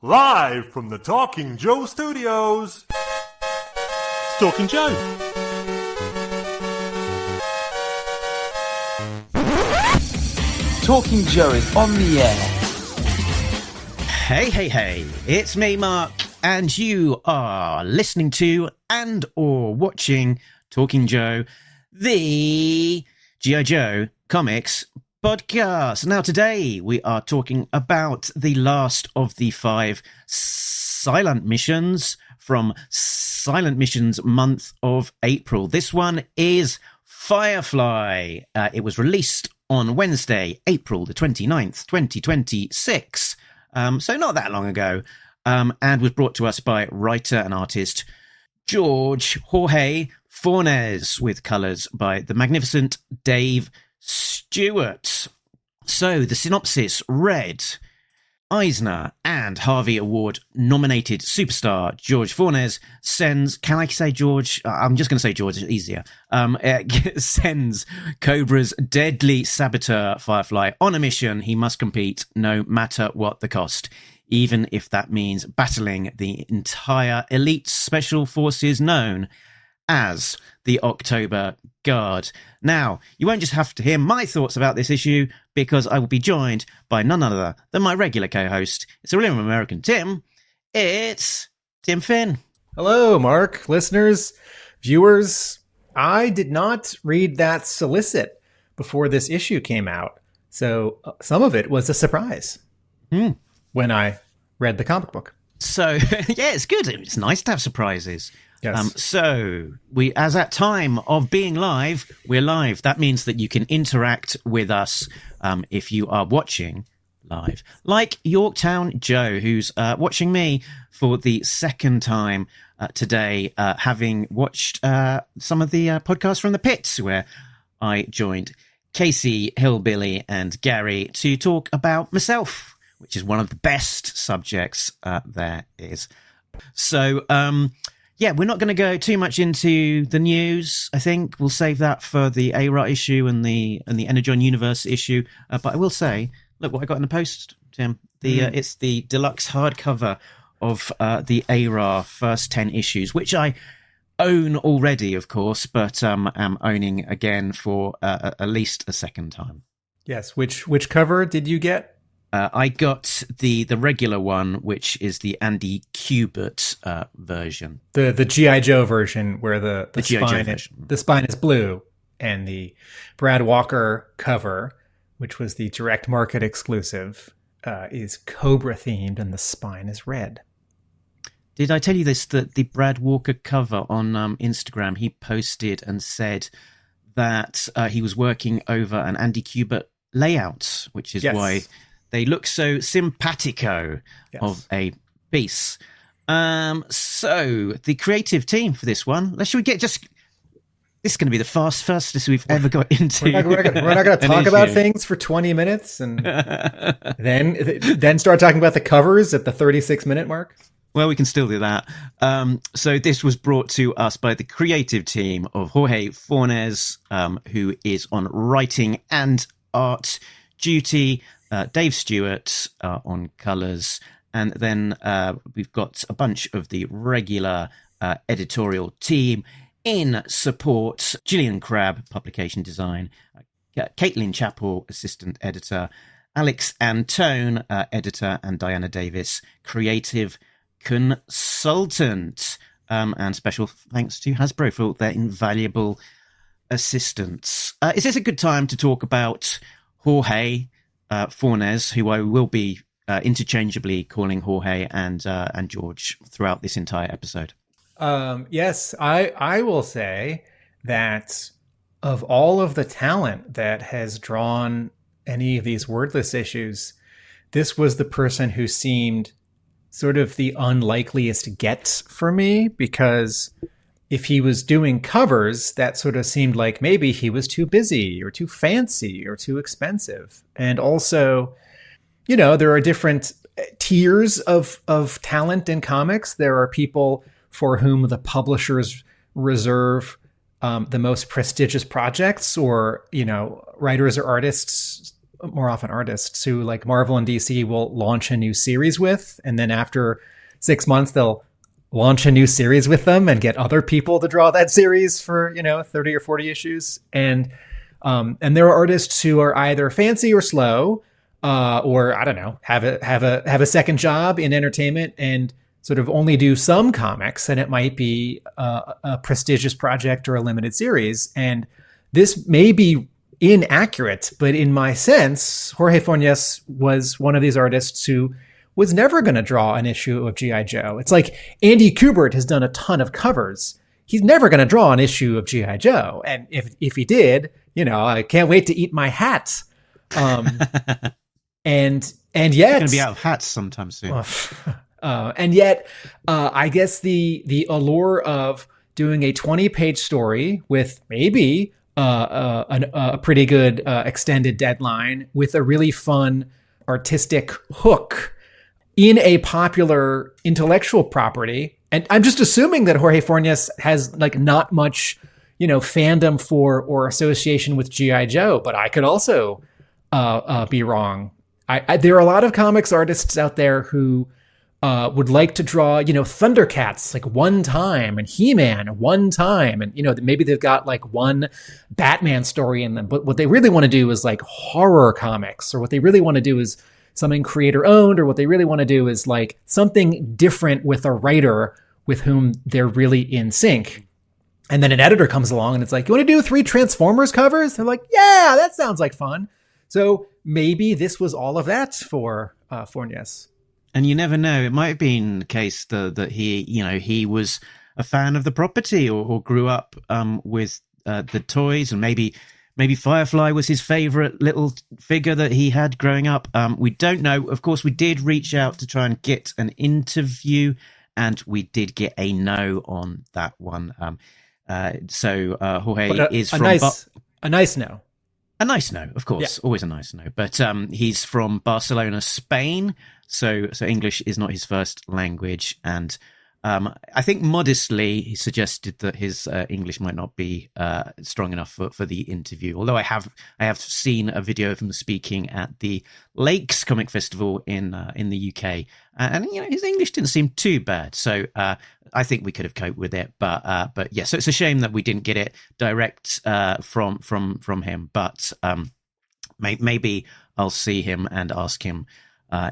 Live from the Talking Joe Studios. It's Talking Joe. Talking Joe is on the air. Hey, it's me, Mark, and you are listening to and or watching Talking Joe, the G.I. Joe comics podcast. Now, today we are talking about the last of the 5 silent missions from Silent Missions month of April. This one is Firefly. It was released on Wednesday, April the 29th, 2026. So not that long ago, and was brought to us by writer and artist Jorge Fornés, with colours by the magnificent Dave Stewart. So the synopsis read: Eisner and Harvey Award-nominated superstar Jorge Fornés sends... Can I say George? I'm just going to say George, it's easier. Sends Cobra's deadly saboteur, Firefly, on a mission. He must compete no matter what the cost, even if that means battling the entire elite special forces known as the Oktober Guard. Now, you won't just have to hear my thoughts about this issue, because I will be joined by none other than my regular co-host. It's a real American Tim. It's Tim Finn. Hello, Mark, listeners, viewers. I did not read that solicit before this issue came out, so some of it was a surprise when I read the comic book. So, yeah, it's good. It's nice to have surprises. Yes. So, as at time of being live, we're live. That means that you can interact with us if you are watching live. Like Yorktown Joe, who's watching me for the second time today, having watched some of the podcasts from the pits, where I joined Casey, Hillbilly, and Gary to talk about myself, which is one of the best subjects there is. So, yeah, we're not going to go too much into the news. I think we'll save that for the A-Ra issue and the Energon Universe issue. But I will say, look what I got in the post, Tim. It's the deluxe hardcover of the A-Ra first 10 issues, which I own already, of course, but am owning again for at least a second time. Yes. Which cover did you get? I got the regular one, which is the Andy Kubert version. The G.I. Joe version, where the spine is blue, and the Brad Walker cover, which was the direct market exclusive, is Cobra themed, and the spine is red. Did I tell you this, that the Brad Walker cover on Instagram, he posted and said that he was working over an Andy Kubert layout, which is why they look so simpatico of a piece. So the creative team for this one. Should we get just? This is going to be the fastest we've ever got into. We're not going to talk about things for 20 minutes and then start talking about the covers at the 36-minute mark. Well, we can still do that. So this was brought to us by the creative team of Jorge Fornés, who is on writing and art duty. Dave Stewart on colours, and then we've got a bunch of the regular editorial team in support. Gillian Crabb, publication design, Caitlin Chappell, assistant editor, Alex Antone, editor, and Diana Davis, creative consultant. And special thanks to Hasbro for their invaluable assistance. Is this a good time to talk about Jorge Fornés, who I will be interchangeably calling Jorge and George throughout this entire episode? Yes, I will say that of all of the talent that has drawn any of these wordless issues, this was the person who seemed sort of the unlikeliest get for me, because if he was doing covers, that sort of seemed like maybe he was too busy or too fancy or too expensive. And also, you know, there are different tiers of talent in comics. There are people for whom the publishers reserve the most prestigious projects, or, you know, writers or artists more often artists who like Marvel and DC will launch a new series with, and then after 6 months they'll launch a new series with them and get other people to draw that series for 30 or 40 issues. And there are artists who are either fancy or slow, or I don't know, have a second job in entertainment and sort of only do some comics, and it might be a prestigious project or a limited series. And this may be inaccurate, but in my sense, Jorge Fornés was one of these artists who was never going to draw an issue of G.I. Joe. It's like Andy Kubert has done a ton of covers. He's never going to draw an issue of G.I. Joe. And if he did, I can't wait to eat my hat. And yet, going to be out of hats sometime soon. And yet, I guess the allure of doing a 20-page story with maybe a pretty good extended deadline with a really fun artistic hook in a popular intellectual property. And I'm just assuming that Jorge Fornés has like not much, fandom for or association with G.I. Joe, but I could also be wrong. There are a lot of comics artists out there who would like to draw, Thundercats like one time and He-Man one time. And, maybe they've got like one Batman story in them. But what they really want to do is like horror comics, or what they really want to do is something creator owned, or what they really want to do is like something different with a writer with whom they're really in sync. And then an editor comes along and it's like, you want to do 3 Transformers covers? They're like, yeah, that sounds like fun. So maybe this was all of that for Fornés. And you never know. It might have been the case that he was a fan of the property or grew up with the toys, and maybe Firefly was his favorite little figure that he had growing up. We don't know. Of course, we did reach out to try and get an interview, and we did get a no on that one. So Jorge is from a nice no. A nice no, of course, always a nice no. But he's from Barcelona, Spain, so English is not his first language. And I think modestly he suggested that his English might not be strong enough for the interview. Although I have seen a video of him speaking at the Lakes Comic Festival in the UK, and his English didn't seem too bad. So I think we could have coped with it. But yeah, so it's a shame that we didn't get it direct from him. But maybe I'll see him and ask him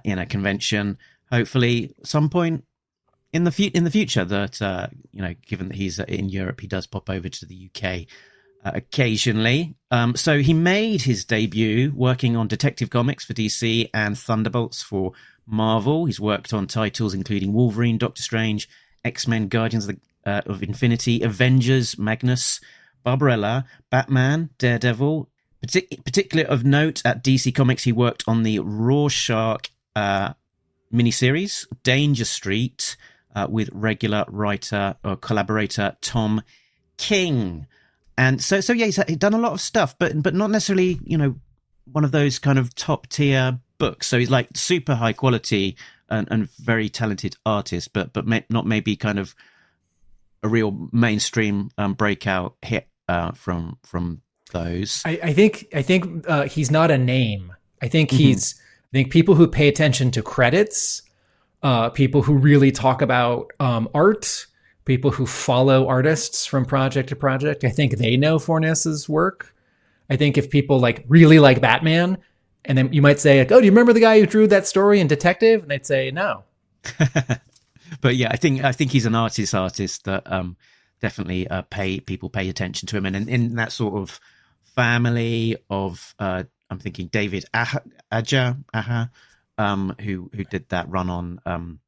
in a convention, hopefully some point in the future, that given that he's in Europe, he does pop over to the UK occasionally. So he made his debut working on Detective Comics for DC and Thunderbolts for Marvel. He's worked on titles including Wolverine, Doctor Strange, X-Men, Guardians of Infinity, Avengers, Magnus, Barbarella, Batman, Daredevil. Particularly of note at DC Comics, he worked on the Rorschach miniseries, Danger Street, with regular writer or collaborator Tom King. And so yeah, he's done a lot of stuff, but not necessarily, one of those kind of top tier books. So he's like super high quality and very talented artist, but not maybe kind of a real mainstream breakout hit from those. I think he's not a name. I think I think people who pay attention to credits, people who really talk about art, people who follow artists from project to project, I think they know Fornés's work. I think if people really like Batman, and then you might say, oh, do you remember the guy who drew that story in Detective? And they'd say no. But yeah, I think he's an artist that definitely people pay attention to him, and in that sort of family of I'm thinking David Aja, who did that run on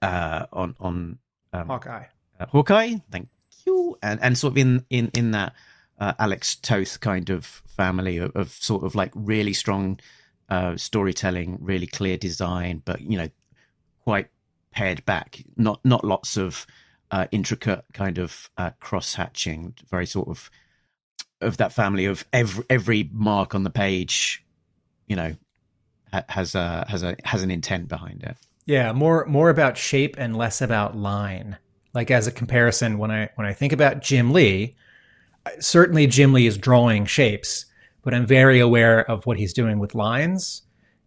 Hawkeye. Hawkeye, thank you, and sort of in that Alex Toth kind of family of sort of like really strong storytelling, really clear design, but quite pared back, not lots of intricate kind of cross hatching, very sort of that family of every mark on the page, has an intent behind it. Yeah, more about shape and less about line. Like as a comparison, when I think about Jim Lee, certainly Jim Lee is drawing shapes, but I'm very aware of what he's doing with lines.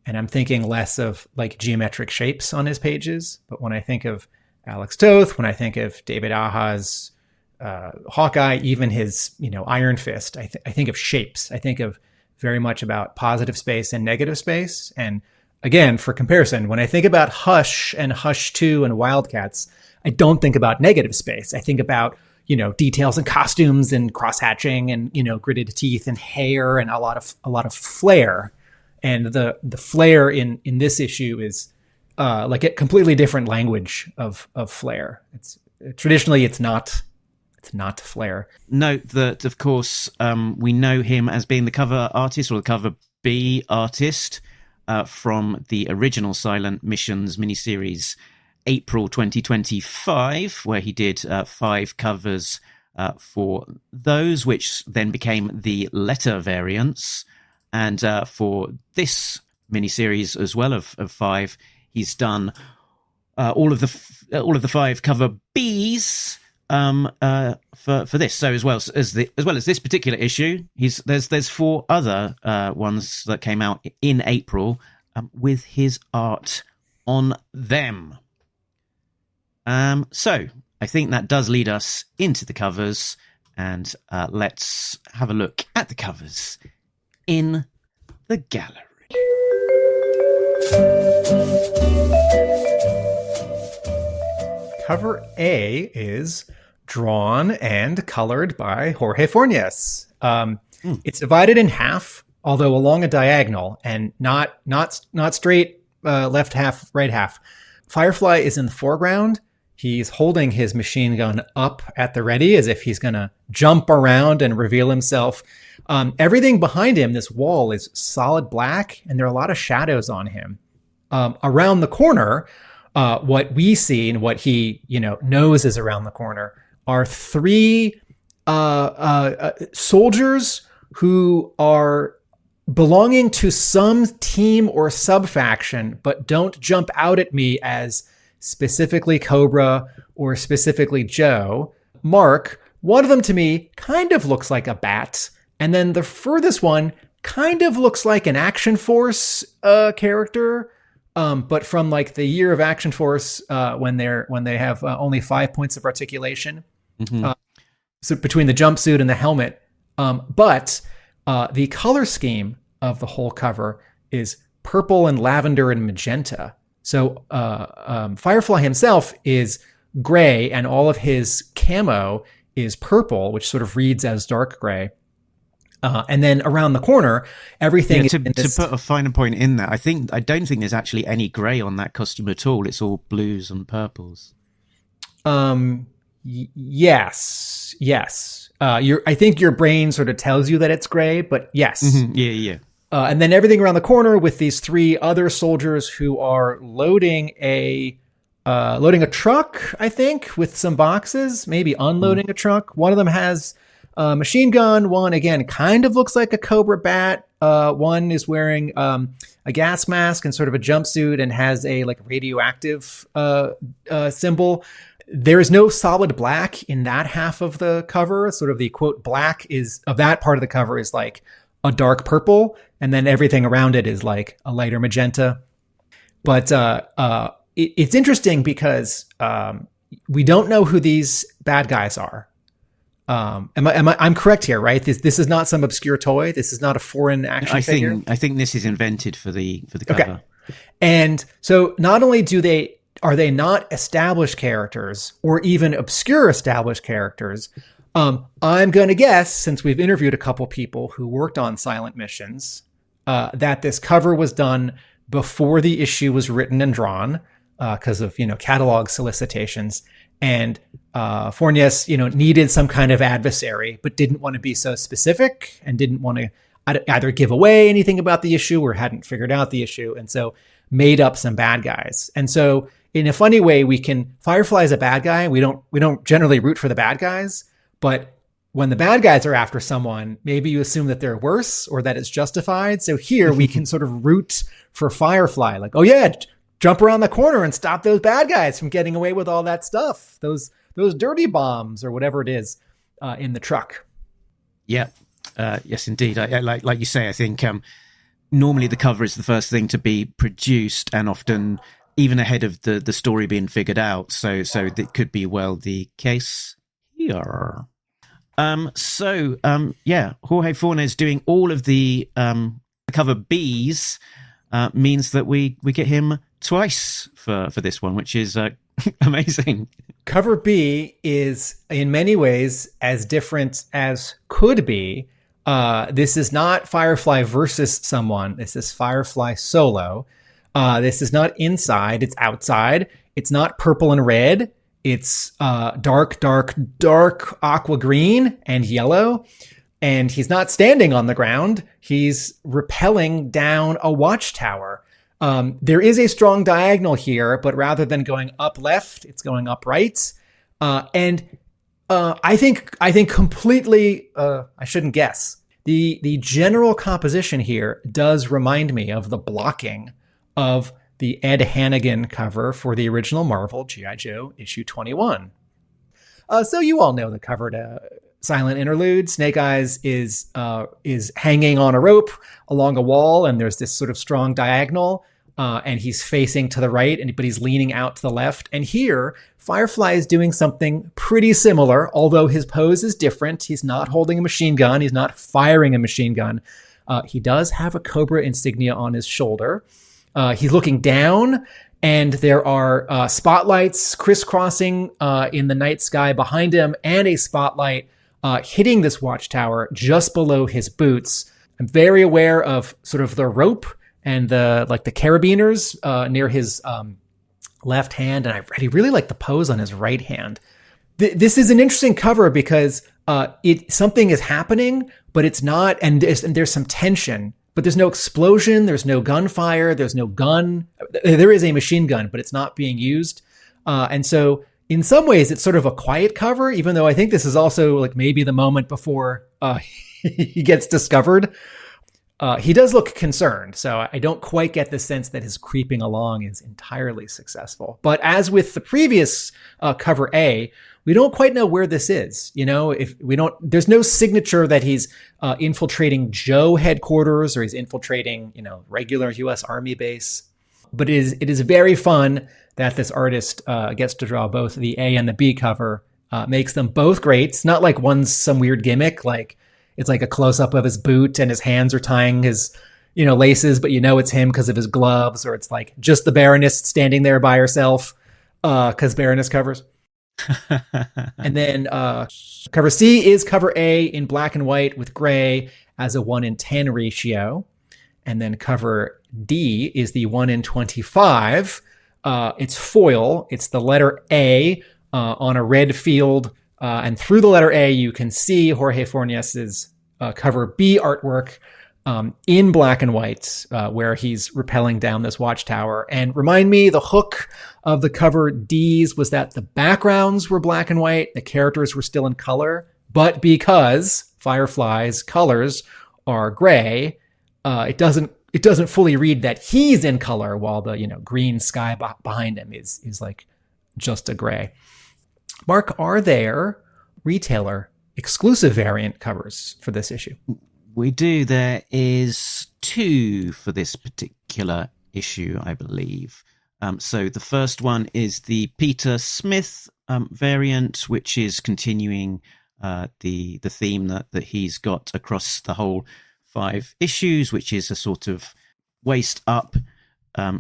And I'm thinking less of like geometric shapes on his pages. But when I think of Alex Toth, when I think of David Aja's Hawkeye, even his, Iron Fist, I think of shapes. I think of very much about positive space and negative space. And again, for comparison, when I think about Hush and Hush 2 and Wildcats, I don't think about negative space. I think about, details and costumes and cross-hatching and, gritted teeth and hair and a lot of flair. And the flair in this issue is like a completely different language of flair. It's traditionally it's not flair. Note that, of course, we know him as being the cover artist or the cover B artist from the original Silent Missions miniseries, April 2025, where he did 5 covers for those, which then became the letter variants. And for this miniseries as well of 5, he's done all of the 5 cover Bs for this. So as well as this particular issue, there's 4 other ones that came out in April with his art on them. So I think that does lead us into the covers, and let's have a look at the covers in the gallery. Cover A is drawn and colored by Jorge Fornés. It's divided in half, although along a diagonal, and not straight left half, right half. Firefly is in the foreground. He's holding his machine gun up at the ready as if he's going to jump around and reveal himself. Everything behind him, this wall, is solid black, and there are a lot of shadows on him. Around the corner, what we see and what he, knows is around the corner are 3 soldiers who are belonging to some team or sub-faction, but don't jump out at me as specifically Cobra or specifically Joe. Mark, one of them to me kind of looks like a bat. And then the furthest one kind of looks like an Action Force character, but from like the year of Action Force when they have only 5 points of articulation. Mm-hmm. So between the jumpsuit and the helmet. But the color scheme of the whole cover is purple and lavender and magenta. So Firefly himself is gray, and all of his camo is purple, which sort of reads as dark gray. And then around the corner, everything to put a finer point in there, I don't think there's actually any grey on that costume at all. It's all blues and purples. Yes. I think your brain sort of tells you that it's grey, but yes. Mm-hmm. Yeah. And then everything around the corner with these 3 other soldiers who are loading a truck, I think, with some boxes, maybe unloading a truck. One of them has a machine gun. One, again, kind of looks like a Cobra bat. One is wearing a gas mask and sort of a jumpsuit and has a like radioactive symbol. There is no solid black in that half of the cover. Sort of the quote black of that part of the cover is like a dark purple, and then everything around it is like a lighter magenta. But it's interesting because we don't know who these bad guys are. I'm correct here, right? This is not some obscure toy. This is not a foreign action figure. I think this is invented for the cover. Okay. And so not only are they not established characters or even obscure established characters, I'm going to guess, since we've interviewed a couple people who worked on Silent Missions, that this cover was done before the issue was written and drawn because of, catalog solicitations. And Fornés, needed some kind of adversary, but didn't want to be so specific and didn't want to either give away anything about the issue or hadn't figured out the issue. And so made up some bad guys. And so in a funny way, Firefly is a bad guy. We don't generally root for the bad guys. But when the bad guys are after someone, maybe you assume that they're worse or that it's justified. So here we can sort of root for Firefly. Like, oh yeah, jump around the corner and stop those bad guys from getting away with all that stuff. Those dirty bombs or whatever it is in the truck. Yeah. Yes, indeed. Like you say, I think normally the cover is the first thing to be produced, and often even ahead of the story being figured out. So that could be the case here. Jorge Fornés doing all of the cover Bs means that we get him twice for this one, which is amazing. Cover B is in many ways as different as could be. This is not Firefly versus someone. This is Firefly solo. This is not inside. It's outside. It's not purple and red. It's dark aqua green and yellow. And he's not standing on the ground. He's rappelling down a watchtower. There is a strong diagonal here, but rather than going up left, it's going up right. I think completely, I shouldn't guess. The general composition here does remind me of the blocking of the Ed Hannigan cover for the original Marvel G.I. Joe issue 21. So you all know the cover to Silent Interlude. Snake Eyes is hanging on a rope along a wall, and there's this sort of strong diagonal, and he's facing to the right, but he's leaning out to the left. And here, Firefly is doing something pretty similar, although his pose is different. He's not holding a machine gun. He's not firing a machine gun. He does have a Cobra insignia on his shoulder. He's looking down, and there are spotlights crisscrossing in the night sky behind him, and a spotlight hitting this watchtower just below his boots. I'm very aware of sort of the rope and the carabiners near his left hand, and I really like the pose on his right hand. This is an interesting cover because something is happening, but it's not, and there's some tension. But there's no explosion, there's no gunfire, there's no gun. There is a machine gun, but it's not being used. And so in some ways, it's sort of a quiet cover, even though I think this is also like maybe the moment before he gets discovered. He does look concerned, so I don't quite get the sense that his creeping along is entirely successful. But as with the previous cover A, we don't quite know where this is. There's no signature that he's infiltrating Joe headquarters or he's infiltrating, regular U.S. Army base. But it is very fun that this artist gets to draw both the A and the B cover, makes them both great. It's not like one's some weird gimmick, like it's like a close-up of his boot and his hands are tying his, laces, but it's him because of his gloves, or it's like just the Baroness standing there by herself because Baroness covers. And then cover C is cover A in black and white with gray as a 1:10 ratio. And then cover D is the 1:25. It's foil. It's the letter A on a red field. And through the letter A, you can see Jorge Fornés' cover B artwork in black and white, where he's rappelling down this watchtower. And remind me, the hook of the cover D's was that the backgrounds were black and white, the characters were still in color, but because Firefly's colors are gray, it doesn't fully read that he's in color, while the green sky behind him is like just a gray. Mark, are there retailer exclusive variant covers for this issue? We do. There is 2 for this particular issue, I believe. So the first one is the Peter Smith variant, which is continuing the theme that he's got across the whole 5 issues, which is a sort of waist up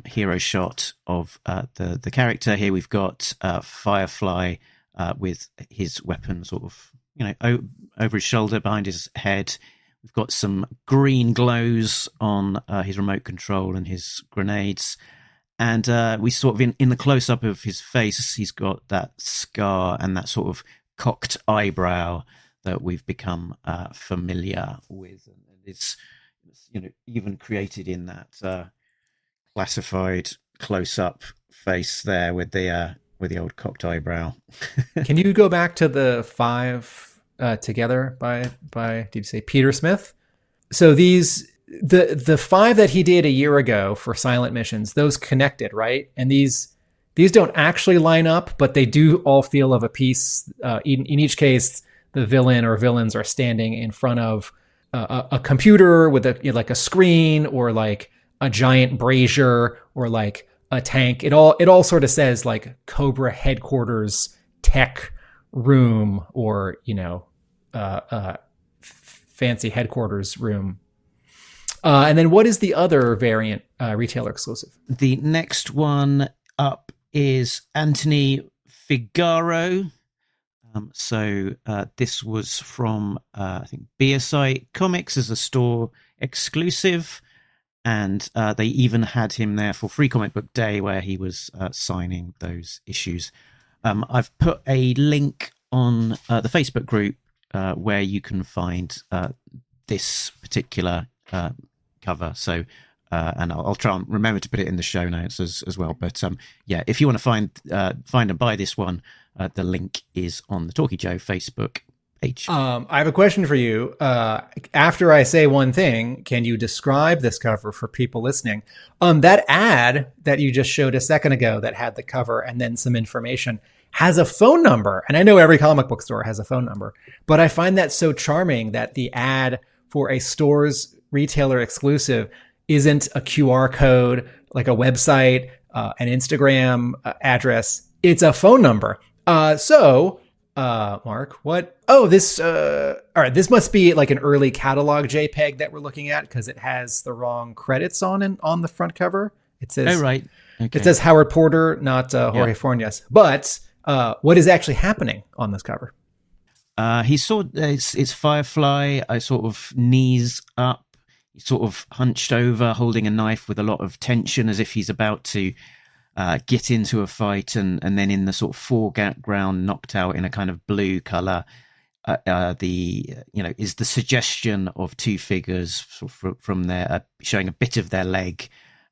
hero shot of the character. Here we've got Firefly with his weapon sort of, over his shoulder, behind his head. We've got some green glows on his remote control and his grenades. And we sort of, in the close-up of his face, he's got that scar and that sort of cocked eyebrow that we've become familiar with. And it's, even created in that classified close-up face there with the old cocked eyebrow. Can you go back to the 5 together by did you say Peter Smith? So the 5 that he did a year ago for Silent Missions, those connected, right? And these don't actually line up, but they do all feel of a piece. In each case, the villain or villains are standing in front of a computer with like a screen, or like a giant brazier, or like a tank. It all sort of says like Cobra headquarters tech room, or fancy headquarters room. And then what is the other variant retailer exclusive? The next one up is Anthony Figaro. So this was from, I think, BSI Comics as a store exclusive. And they even had him there for Free Comic Book Day, where he was signing those issues. I've put a link on the Facebook group where you can find this particular cover. So, and I'll try and remember to put it in the show notes as well. But yeah, if you want to find and buy this one, the link is on the Talkie Joe Facebook page. I have a question for you. After I say one thing, can you describe this cover for people listening? That ad that you just showed a second ago that had the cover and then some information has a phone number. And I know every comic book store has a phone number, but I find that so charming that the ad for a store's retailer exclusive isn't a QR code, like a website, an Instagram address. It's a phone number. Mark, what? Oh, this, all right, this must be like an early catalog JPEG that we're looking at, because it has the wrong credits on the front cover. It says, oh, right. Okay. It says Howard Porter, not Jorge Fornés. But what is actually happening on this cover? It's Firefly, sort of knees up. He's sort of hunched over, holding a knife with a lot of tension, as if he's about to get into a fight, and then in the sort of foreground, knocked out in a kind of blue color, is the suggestion of two figures from there, showing a bit of their leg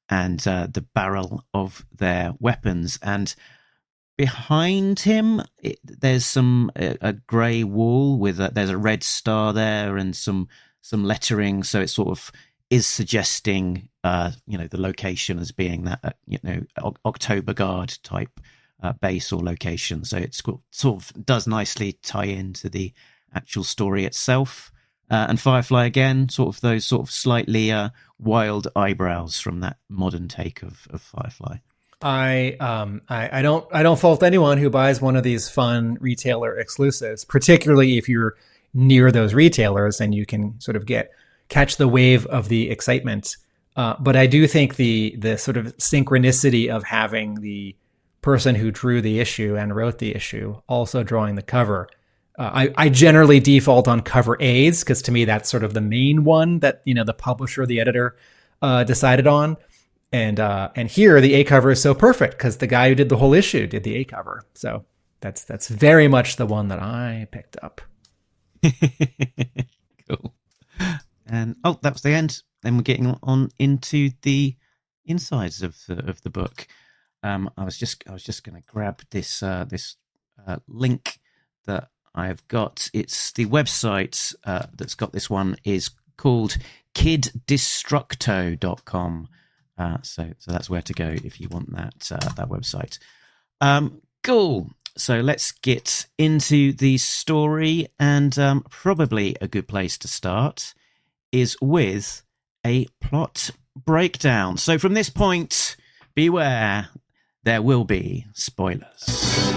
and the barrel of their weapons. And behind him, there's a grey wall with there's a red star there and some lettering, so it sort of is suggesting the location as being that Oktober Guard type base or location. So it's sort of does nicely tie into the actual story itself. And Firefly again, sort of those sort of slightly wild eyebrows from that modern take of Firefly. I don't fault anyone who buys one of these fun retailer exclusives, particularly if you're near those retailers and you can sort of catch the wave of the excitement. But I do think the sort of synchronicity of having the person who drew the issue and wrote the issue also drawing the cover. I generally default on cover A's, because to me that's sort of the main one that the publisher, the editor decided on. And here the A cover is so perfect because the guy who did the whole issue did the A cover. So that's very much the one that I picked up. Cool. And that was the end. Then we're getting on into the insides of the book. I was just going to grab this link that I've got. It's the website that's got this one is called kiddestructo.com. So that's where to go if you want that website. Cool. So let's get into the story, and probably a good place to start is with a plot breakdown. So from this point, beware, there will be spoilers.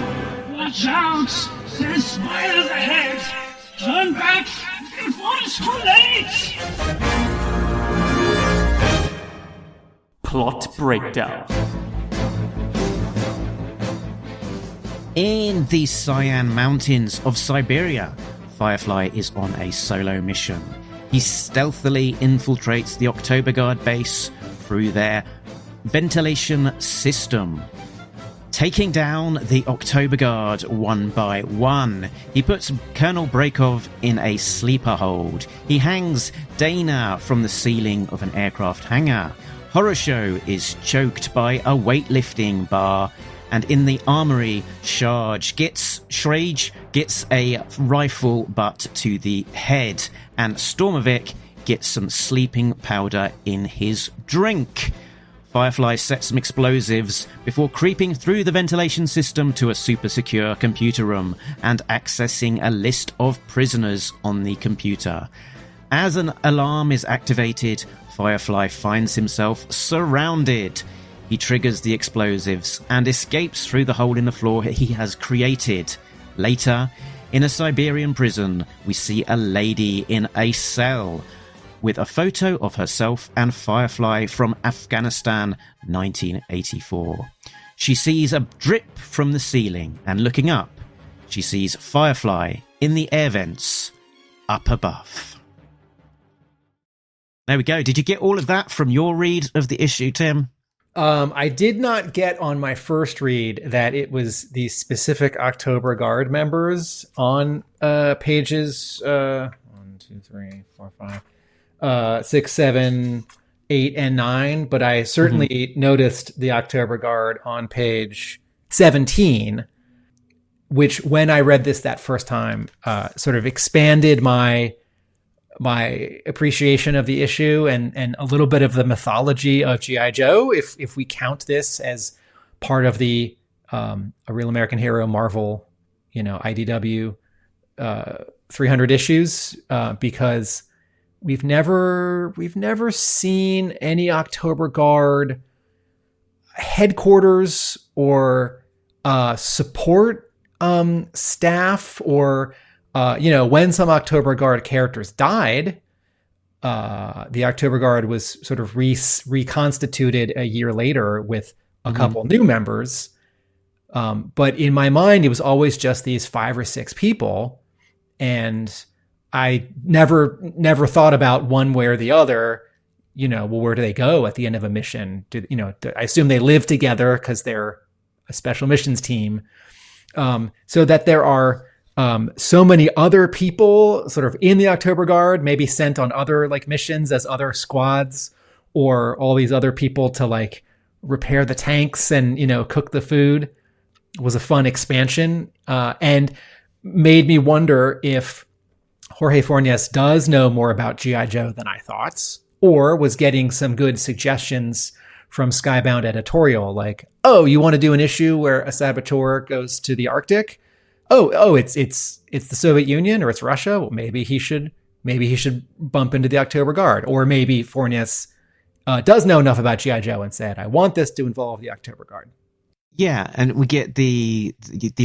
Watch out! There's spoilers ahead! Turn back before it's too late! Plot breakdown. In the Cyan Mountains of Siberia, Firefly is on a solo mission. He stealthily infiltrates the Oktober Guard base through their ventilation system, taking down the Oktober Guard one by one. He puts Colonel Brakov in a sleeper hold. He hangs Dana from the ceiling of an aircraft hangar. Horosho is choked by a weightlifting bar. And in the armory, Shrage gets a rifle butt to the head. And Stormovic gets some sleeping powder in his drink. Firefly sets some explosives before creeping through the ventilation system to a super secure computer room and accessing a list of prisoners on the computer. As an alarm is activated, Firefly finds himself surrounded. He triggers the explosives and escapes through the hole in the floor he has created. Later, in a Siberian prison, we see a lady in a cell with a photo of herself and Firefly from Afghanistan, 1984. She sees a drip from the ceiling, and looking up, she sees Firefly in the air vents up above. There we go. Did you get all of that from your read of the issue, Tim? I did not get on my first read that it was the specific Oktober Guard members on pages 1, 2, 3, 4, 5, 6, 7, 8, and 9. But I certainly noticed the Oktober Guard on page 17, which when I read this that first time, sort of expanded my appreciation of the issue and a little bit of the mythology of G.I. Joe, if we count this as part of the A Real American Hero Marvel, IDW 300 issues, because we've never seen any Oktober Guard headquarters or support staff, or when some Oktober Guard characters died, the Oktober Guard was sort of reconstituted a year later with a couple new members. But in my mind, it was always just these 5 or 6 people. And I never thought about one way or the other, where do they go at the end of a mission? I assume they live together because they're a special missions team. So that there are so many other people sort of in the Oktober Guard, maybe sent on other missions as other squads, or all these other people to repair the tanks and, cook the food, was a fun expansion. And made me wonder if Jorge Fornés does know more about G.I. Joe than I thought, or was getting some good suggestions from Skybound editorial, you want to do an issue where a saboteur goes to the Arctic? Oh, it's the Soviet Union or it's Russia. Well, maybe he should bump into the Oktober Guard, or maybe Fornés does know enough about G.I. Joe and said, I want this to involve the Oktober Guard. Yeah, and we get the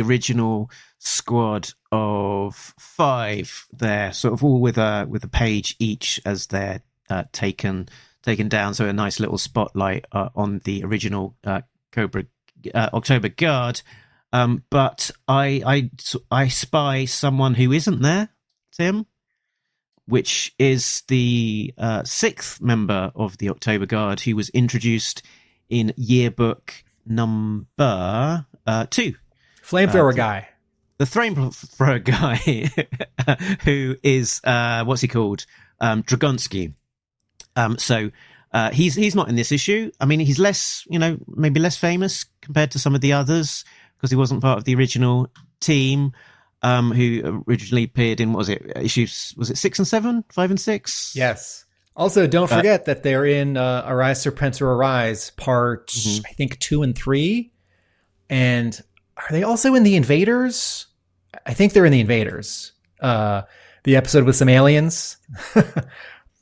original squad of 5 there, sort of all with a page each as they're taken down. So a nice little spotlight on the original Cobra Oktober Guard. But I spy someone who isn't there, Tim, which is the 6th member of the Oktober Guard, who was introduced in yearbook number 2. Flamethrower guy. The flamethrower guy, who is, what's he called? Dragonsky. So he's not in this issue. I mean, he's less, maybe less famous compared to some of the others, because he wasn't part of the original team, who originally appeared in, issues, was it 6 and 7, 5 and 6? Yes. Also, don't forget that they're in Arise, Serpentor, Arise, part, I think, 2 and 3. And are they also in The Invaders? I think they're in The Invaders. The episode with some aliens.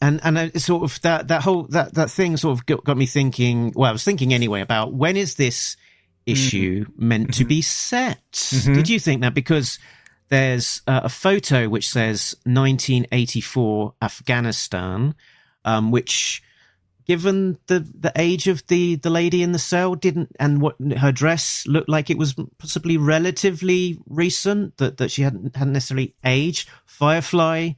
And sort of that thing sort of got me thinking, well, I was thinking anyway about when is this issue meant to be set? Did you think that? Because there's a photo which says 1984 Afghanistan, which, given the age of the lady in the cell, didn't, and what her dress looked like, it was possibly relatively recent, that she hadn't necessarily aged. Firefly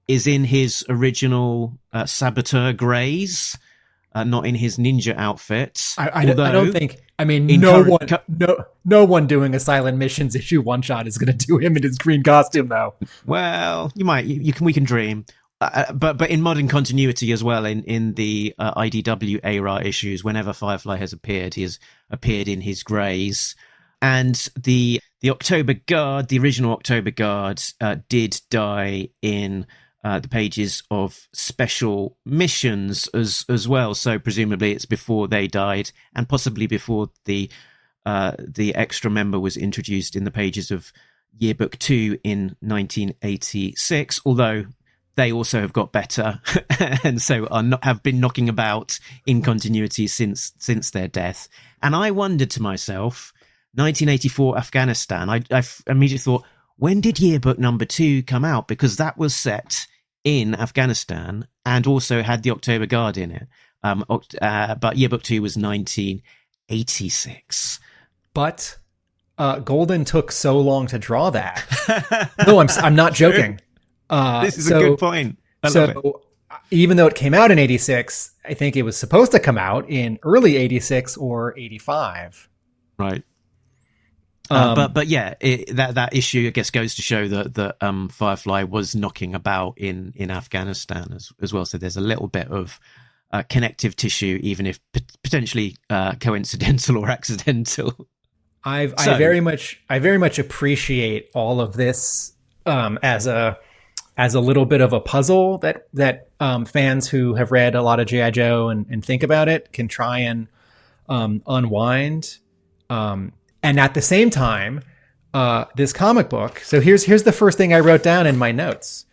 is in his original saboteur greys, not in his ninja outfits. I don't think. I mean, no one doing a Silent Missions issue one shot is going to do him in his green costume, though. Well, you might. We can dream. But in modern continuity as well, in the IDW era issues, whenever Firefly has appeared, he has appeared in his greys. And the Oktober Guard, the original Oktober Guard, did die in the pages of special missions as well. So presumably it's before they died, and possibly before the extra member was introduced in the pages of Yearbook 2 in 1986. Although they also have got better and so have been knocking about in continuity since their death. And I wondered to myself, 1984 Afghanistan, I immediately thought, when did yearbook number 2 come out? Because that was set in Afghanistan and also had the Oktober Guard in it. But yearbook 2 was 1986. But Golden took so long to draw that. No, I'm not joking. This is a good point. I love it. Even though it came out in 86, I think it was supposed to come out in early 86 or 85. Right. But yeah, that issue, I guess, goes to show that Firefly was knocking about in Afghanistan as well. So there's a little bit of connective tissue, even if potentially coincidental or accidental. I very much appreciate all of this as a little bit of a puzzle that fans who have read a lot of G.I. Joe and think about it can try and unwind. And at the same time, this comic book. So here's the first thing I wrote down in my notes.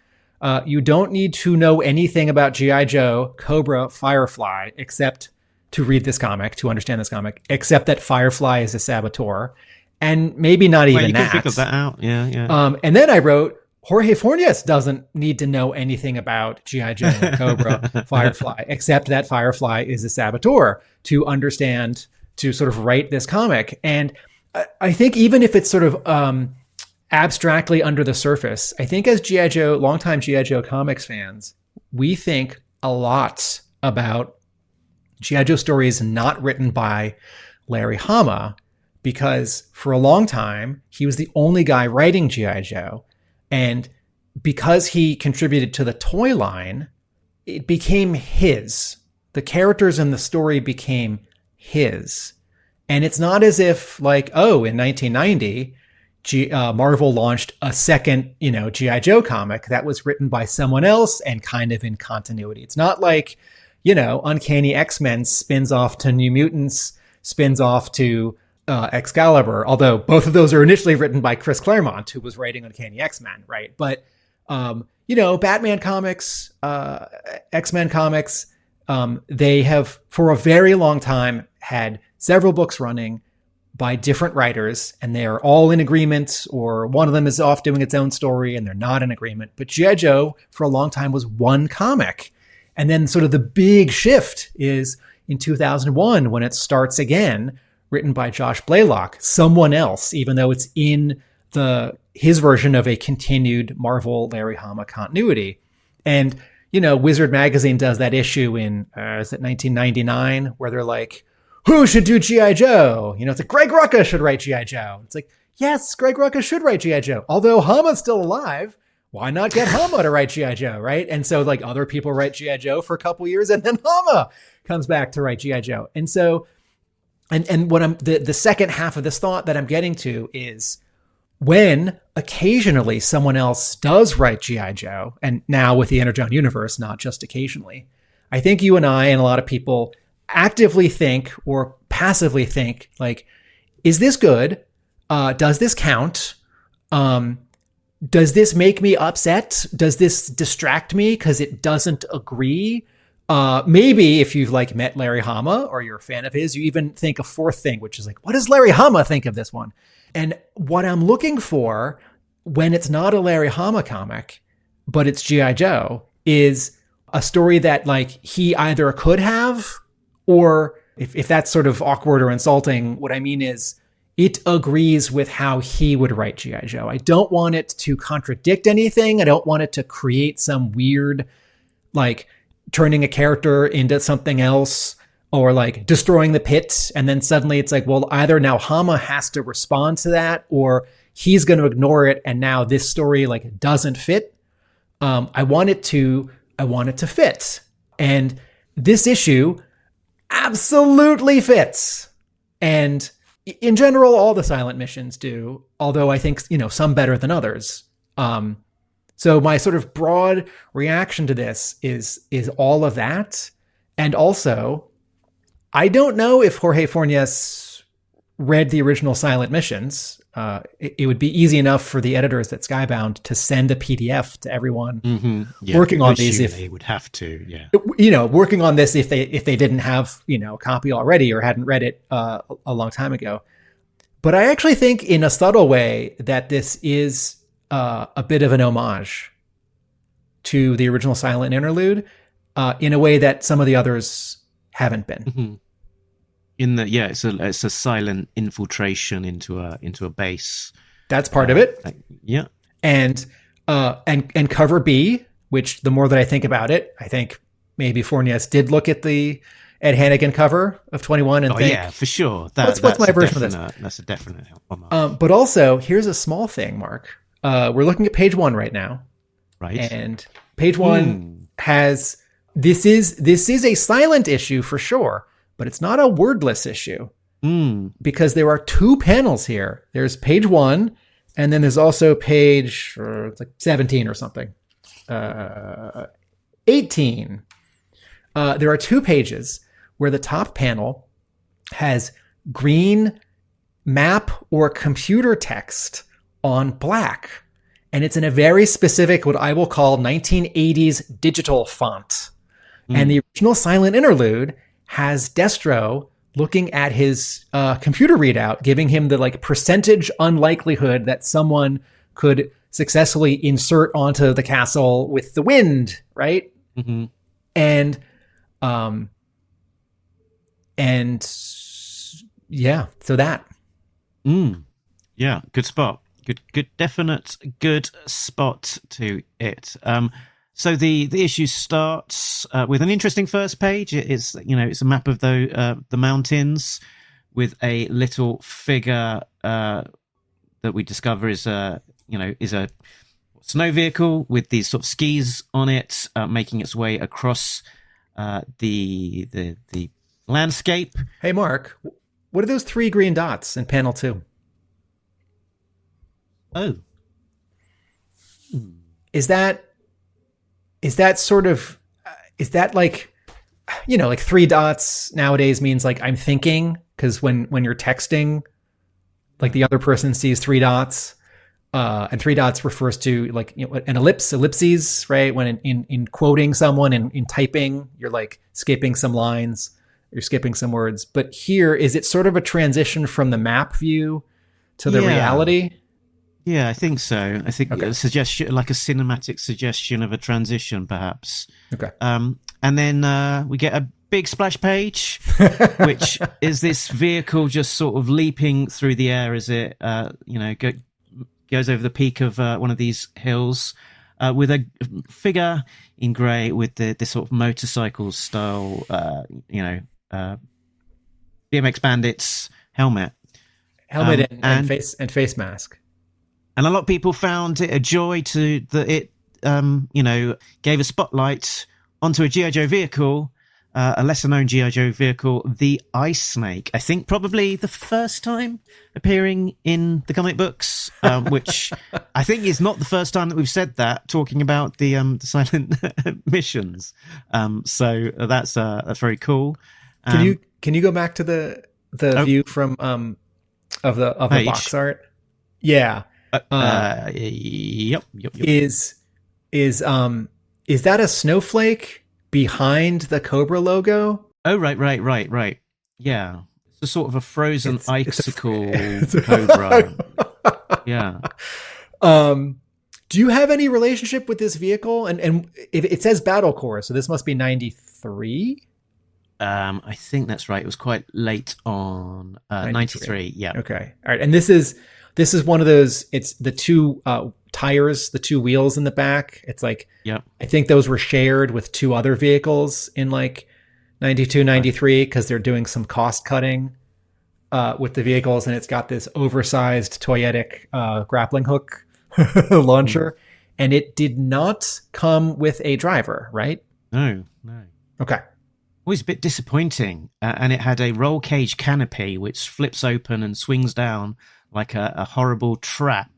You don't need to know anything about G.I. Joe, Cobra, Firefly, except to read this comic, to understand this comic, except that Firefly is a saboteur. And maybe not even you that. can figure that out. Yeah. And then I wrote, Jorge Fornés doesn't need to know anything about G.I. Joe, Cobra, Firefly, except that Firefly is a saboteur to understand, to sort of write this comic. And I think even if it's sort of abstractly under the surface, I think as G.I. Joe, longtime G.I. Joe comics fans, we think a lot about G.I. Joe stories not written by Larry Hama, because for a long time, he was the only guy writing G.I. Joe. And because he contributed to the toy line, it became his. The characters in the story became his. And it's not as if like, oh, in 1990, Marvel launched a second, G.I. Joe comic that was written by someone else and kind of in continuity. It's not like, Uncanny X-Men spins off to New Mutants, spins off to Excalibur, although both of those are initially written by Chris Claremont, who was writing Uncanny X-Men, right? But, Batman comics, X-Men comics, they have for a very long time had several books running by different writers, and they are all in agreement, or one of them is off doing its own story and they're not in agreement. But G.I. Joe for a long time was one comic. And then sort of the big shift is in 2001 when it starts again, written by Josh Blaylock, someone else, even though it's in his version of a continued Marvel Larry Hama continuity. And, Wizard Magazine does that issue in, is it 1999, where they're like, who should do G.I. Joe? It's like, Greg Rucka should write G.I. Joe. It's like, yes, Greg Rucka should write G.I. Joe. Although Hama's still alive, why not get Hama to write G.I. Joe, right? And so like other people write G.I. Joe for a couple years, and then Hama comes back to write G.I. Joe. And so, and what the second half of this thought that I'm getting to is when occasionally someone else does write G.I. Joe, and now with the Energon universe, not just occasionally, I think you and I and a lot of people actively think or passively think like, is this good? Does this count? Does this make me upset? Does this distract me because it doesn't agree? Maybe if you've like met Larry Hama or you're a fan of his, you even think a fourth thing, which is like, what does Larry Hama think of this one? And what I'm looking for when it's not a Larry Hama comic, but it's G.I. Joe, is a story that like he either could have, or if that's sort of awkward or insulting, what I mean is it agrees with how he would write G.I. Joe. I don't want it to contradict anything. I don't want it to create some weird, like turning a character into something else, or like destroying the pit. And then suddenly it's like, well, either now Hama has to respond to that, or he's going to ignore it. And now this story like doesn't fit. I want it to fit. And this issue absolutely fits. And in general, all the silent missions do, although I think, some better than others. So my sort of broad reaction to this is all of that. And also, I don't know if Jorge Fornés read the original silent missions. it would be easy enough for the editors at Skybound to send a PDF to everyone working on these. If they would have to, working on this if they didn't have a copy already or hadn't read it a long time ago. But I actually think, in a subtle way, that this is a bit of an homage to the original Sssilent interlude, in a way that some of the others haven't been. Mm-hmm. It's a silent infiltration into a base. That's part of it. And cover B, which the more that I think about it, I think maybe Fornés did look at the Ed Hannigan cover of 21 and think, for sure. What's my version of this? That's a definite help. But also, here's a small thing, Mark. We're looking at page 1 right now. Right. And page 1 has, this is a Sssilent issue for sure, but it's not a wordless issue. Because there are 2 panels here. There's page 1, and then there's also page it's like 17 or something. 18. There are 2 pages where the top panel has green map or computer text on black. And it's in a very specific, what I will call 1980s digital font. And the original Sssilent interlude has Destro looking at his computer readout, giving him the percentage unlikelihood that someone could successfully insert onto the castle with the wind, right? Mm-hmm. And so that. Yeah, good spot. Good, definite good spot to it. So the issue starts with an interesting first page. It's a map of the mountains with a little figure that we discover is a snow vehicle with these sort of skis on it, making its way across the landscape. Hey, Mark, what are those 3 green dots in panel 2? Oh, is that sort of, is that like 3 dots nowadays means I'm thinking, because when you're texting, the other person sees 3 dots, and 3 dots refers to an ellipses, right? When in quoting someone and in typing, you're skipping some lines, you're skipping some words. But here, is it sort of a transition from the map view to the reality? Yeah, I think so. I think a suggestion, like a cinematic suggestion of a transition, perhaps. Okay. And then we get a big splash page, which is this vehicle just sort of leaping through the air as it, goes over the peak of one of these hills, with a figure in grey with this sort of motorcycle style, BMX Bandits helmet and face mask. And a lot of people found it a joy that it, gave a spotlight onto a G.I. Joe vehicle, a lesser-known G.I. Joe vehicle, the Ice Snake. I think probably the first time appearing in the comic books, which I think is not the first time that we've said that, talking about the silent missions. So that's very cool. Can you go back to the view from of the box art? Yeah. Yep. Is that a snowflake behind the Cobra logo? Oh, right. Yeah. It's a sort of a frozen icicle Cobra. Yeah. Do you have any relationship with this vehicle? And it says Battle Core, so this must be 93? I think that's right. It was quite late on 93. Yeah. Okay. All right. And this is one of those, it's the 2 tires, the 2 wheels in the back. It's I think those were shared with 2 other vehicles in 92, 93, because they're doing some cost cutting with the vehicles. And it's got this oversized toyetic grappling hook launcher. And it did not come with a driver, right? No. Okay. Always a bit disappointing. And it had a roll cage canopy, which flips open and swings down like a horrible trap.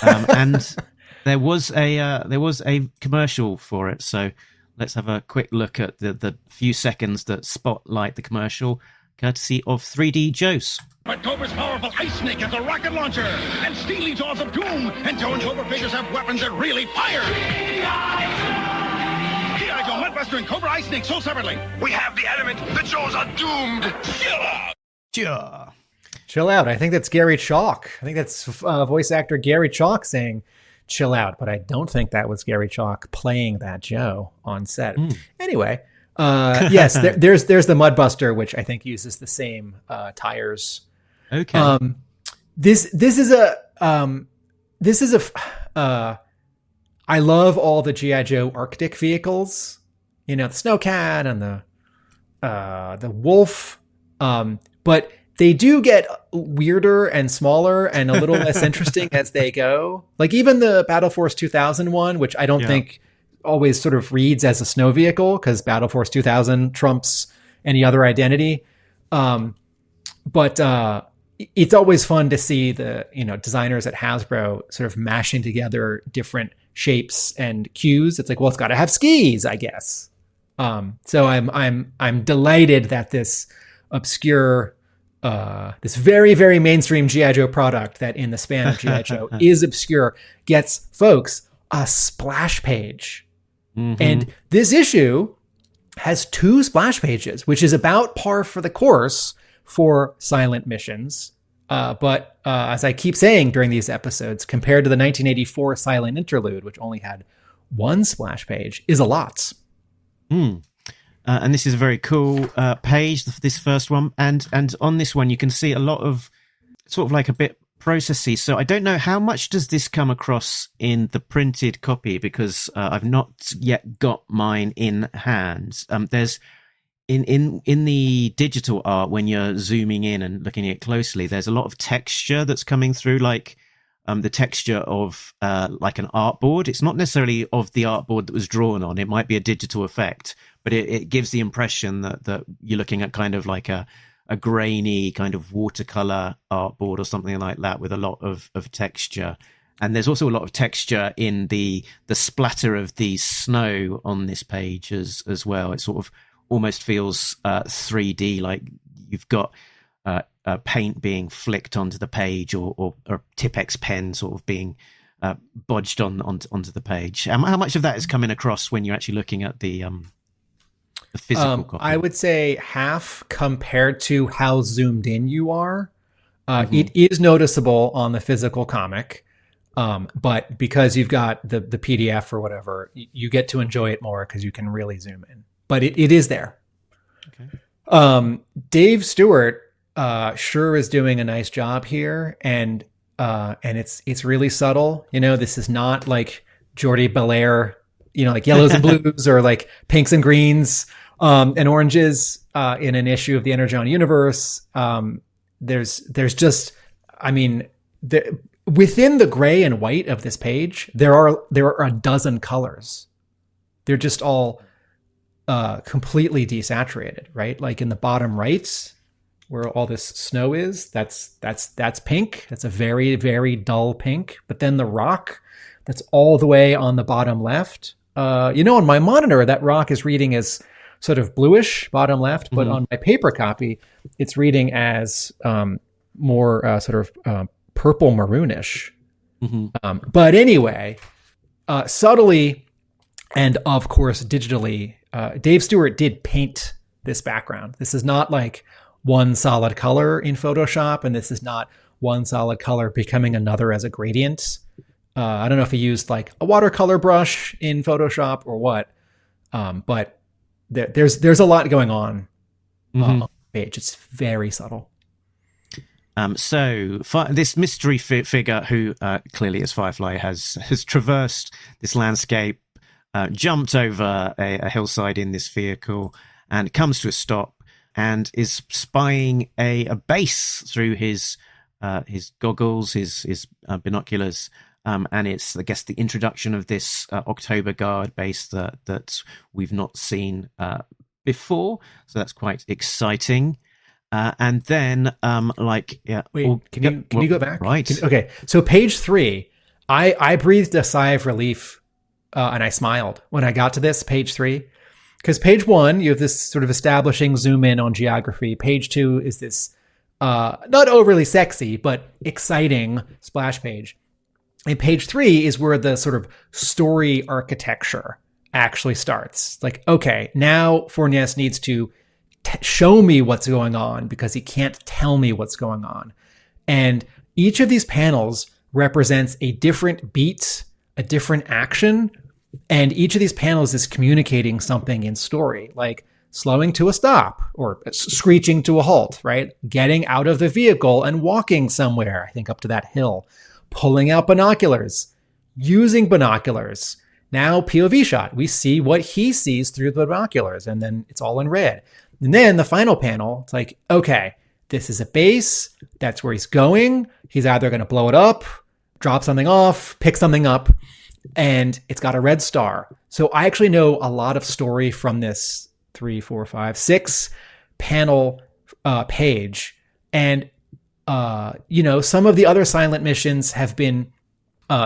And there was a commercial for it. So let's have a quick look at the few seconds that spotlight the commercial. courtesy of 3D Jose. But Cobra's powerful Ice Snake has a rocket launcher, and steely jaws of doom, and Joe and Cobra figures have weapons that really fire. G.I. Joe, Mudbuster, and Cobra Ice Snake sold separately. We have the element. The Joes are doomed. Chill out. Sure. Chill out. I think that's Gary Chalk. I think that's voice actor Gary Chalk saying chill out, but I don't think that was Gary Chalk playing that Joe on set. Anyway, yes, there's the Mudbuster, which I think uses the same tires. Okay. This is a I love all the G.I. Joe Arctic vehicles, the Snowcat and the Wolf, but they do get weirder and smaller and a little less interesting as they go. Like even the Battle Force 2000 one, which I don't think always sort of reads as a snow vehicle because Battle Force 2000 trumps any other identity. But it's always fun to see the, designers at Hasbro sort of mashing together different shapes and cues. It's like, well, it's got to have skis, I guess. So I'm delighted that this obscure, this very, very mainstream G.I. Joe product that in the span of G.I. Joe is obscure gets folks a splash page. Mm-hmm. And this issue has 2 splash pages, which is about par for the course for silent missions. But as I keep saying during these episodes, compared to the 1984 Silent Interlude, which only had 1 splash page, is a lot. And this is a very cool page, this first one. And on this one, you can see a lot of sort of like a bit processy. So I don't know how much does this come across in the printed copy, because I've not yet got mine in hand. There's in the digital art, when you're zooming in and looking at it closely, there's a lot of texture that's coming through, like the texture of like an artboard. It's not necessarily of the artboard that was drawn on. It might be a digital effect, but it gives the impression that you're looking at kind of like a grainy kind of watercolor artboard or something like that with a lot of texture. And there's also a lot of texture in the splatter of the snow on this page as well. It sort of almost feels 3D, like you've got paint being flicked onto the page or Tipex pen sort of being bodged onto the page. How much of that is coming across when you're actually looking at the physical copy? I would say half compared to how zoomed in you are. It is noticeable on the physical comic, but because you've got the PDF or whatever, you get to enjoy it more because you can really zoom in. But it is there. Okay. Dave Stewart sure is doing a nice job here, and it's really subtle. This is not like Jordi Belair, like yellows and blues or like pinks and greens and oranges in an issue of the Energon universe. There's just, within the gray and white of this page, there are a dozen colors. They're just all completely desaturated, right? Like in the bottom right, where all this snow is, that's pink. That's a very, very dull pink. But then the rock that's all the way on the bottom left, on my monitor, that rock is reading as sort of bluish bottom left, but on my paper copy, it's reading as more sort of purple maroonish. But anyway, subtly and of course digitally, Dave Stewart did paint this background. This is not like one solid color in Photoshop, and this is not one solid color becoming another as a gradient. I don't know if he used like a watercolor brush in Photoshop or what, but there's a lot going on on the page. It's very subtle. So this mystery figure, who clearly is Firefly, has traversed this landscape, jumped over a hillside in this vehicle, and comes to a stop and is spying a base through his goggles, his binoculars. And it's, I guess, the introduction of this Oktober Guard base that we've not seen before. So that's quite exciting. And then, wait, can you go back? Right. Okay. So page 3, I breathed a sigh of relief, and I smiled when I got to this page 3. Because page 1, you have this sort of establishing zoom in on geography. Page 2 is this not overly sexy, but exciting splash page. And page 3 is where the sort of story architecture actually starts. Like, okay, now Fornés needs to show me what's going on because he can't tell me what's going on. And each of these panels represents a different beat, a different action, and each of these panels is communicating something in story, like slowing to a stop or screeching to a halt, right? Getting out of the vehicle and walking somewhere, I think up to that hill, pulling out binoculars, using binoculars. Now POV shot, we see what he sees through the binoculars, and then it's all in red. And then the final panel, it's like, okay, this is a base. That's where he's going. He's either going to blow it up, drop something off, pick something up, and it's got a red star. So I actually know a lot of story from this 3, 4, 5, 6 panel page. And, some of the other Sssilent missions have been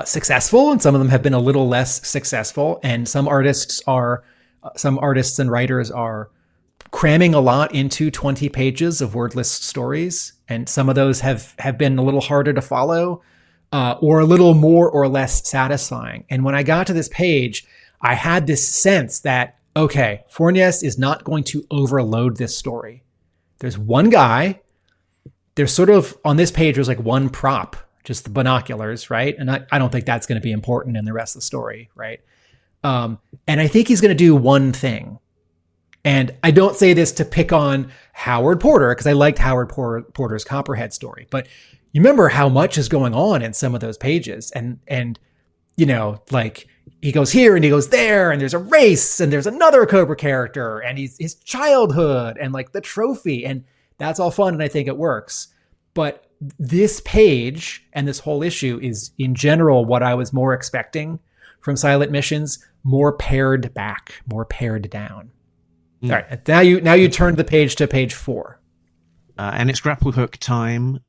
successful, and some of them have been a little less successful. And some artists and writers are cramming a lot into 20 pages of wordless stories. And some of those have been a little harder to follow, or a little more or less satisfying. And when I got to this page, I had this sense that, okay, Fornés is not going to overload this story. There's one guy. There's sort of, on this page, there's like one prop, just the binoculars, right? And I don't think that's going to be important in the rest of the story, right? And I think he's going to do one thing. And I don't say this to pick on Howard Porter, because I liked Howard Porter's Copperhead story. But you remember how much is going on in some of those pages. And like he goes here and he goes there, and there's a race, and there's another Cobra character, and his childhood, and like the trophy. And that's all fun, and I think it works. But this page and this whole issue is, in general, what I was more expecting from Sssilent missions, more pared back, more pared down. All right, now you turn the page to page 4. And it's grapple hook time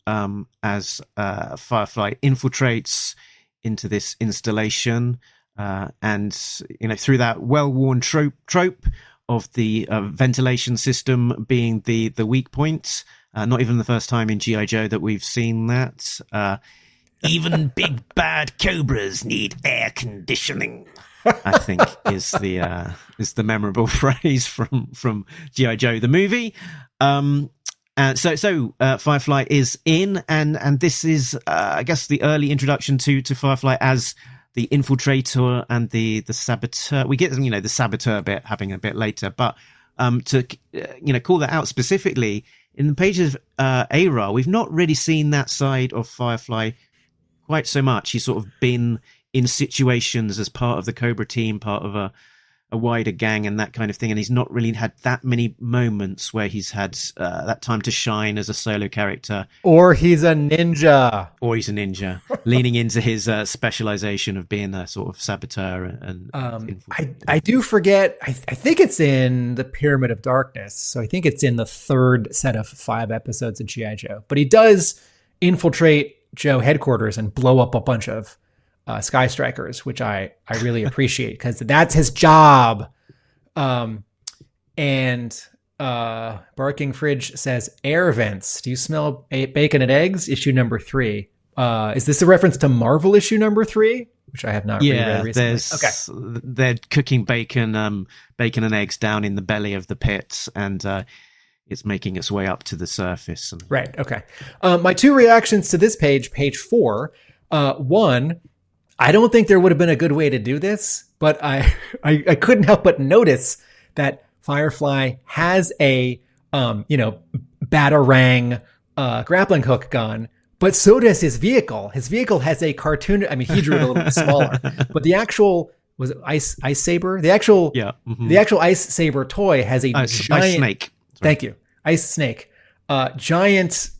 as Firefly infiltrates into this installation. And, through that well-worn trope of the ventilation system being the weak point. Not even the first time in G.I. Joe that we've seen that. Even big bad cobras need air conditioning, I think is the memorable phrase from G.I. Joe the movie. So Firefly is in, and this is I guess the early introduction to Firefly as the infiltrator and the saboteur. We get the saboteur bit happening a bit later, but to call that out specifically in the pages of ARA, we've not really seen that side of Firefly quite so much. He's sort of been in situations as part of the Cobra team, part of a wider gang and that kind of thing. And he's not really had that many moments where he's had that time to shine as a solo character. Or he's a ninja. Leaning into his specialization of being a sort of saboteur. And I do forget, I think it's in the Pyramid of Darkness. So I think it's in the 3rd set of 5 episodes of G.I. Joe. But he does infiltrate Joe headquarters and blow up a bunch of Sky Strikers, which I really appreciate, because that's his job. And Barking Fridge says, air vents. Do you smell bacon and eggs? Issue number 3. Is this a reference to Marvel issue number 3? Which I have not read recently. They're cooking bacon and eggs down in the belly of the pit, and it's making its way up to the surface. Right. Okay. My 2 reactions to this page 4. One, I don't think there would have been a good way to do this, but I couldn't help but notice that Firefly has a, Batarang grappling hook gun, but so does his vehicle. His vehicle has a cartoon. I mean, he drew it a little bit smaller, but the actual, was it Ice Saber? The actual Ice Saber toy has a giant Ice Snake. Sorry. Thank you. Ice Snake, giant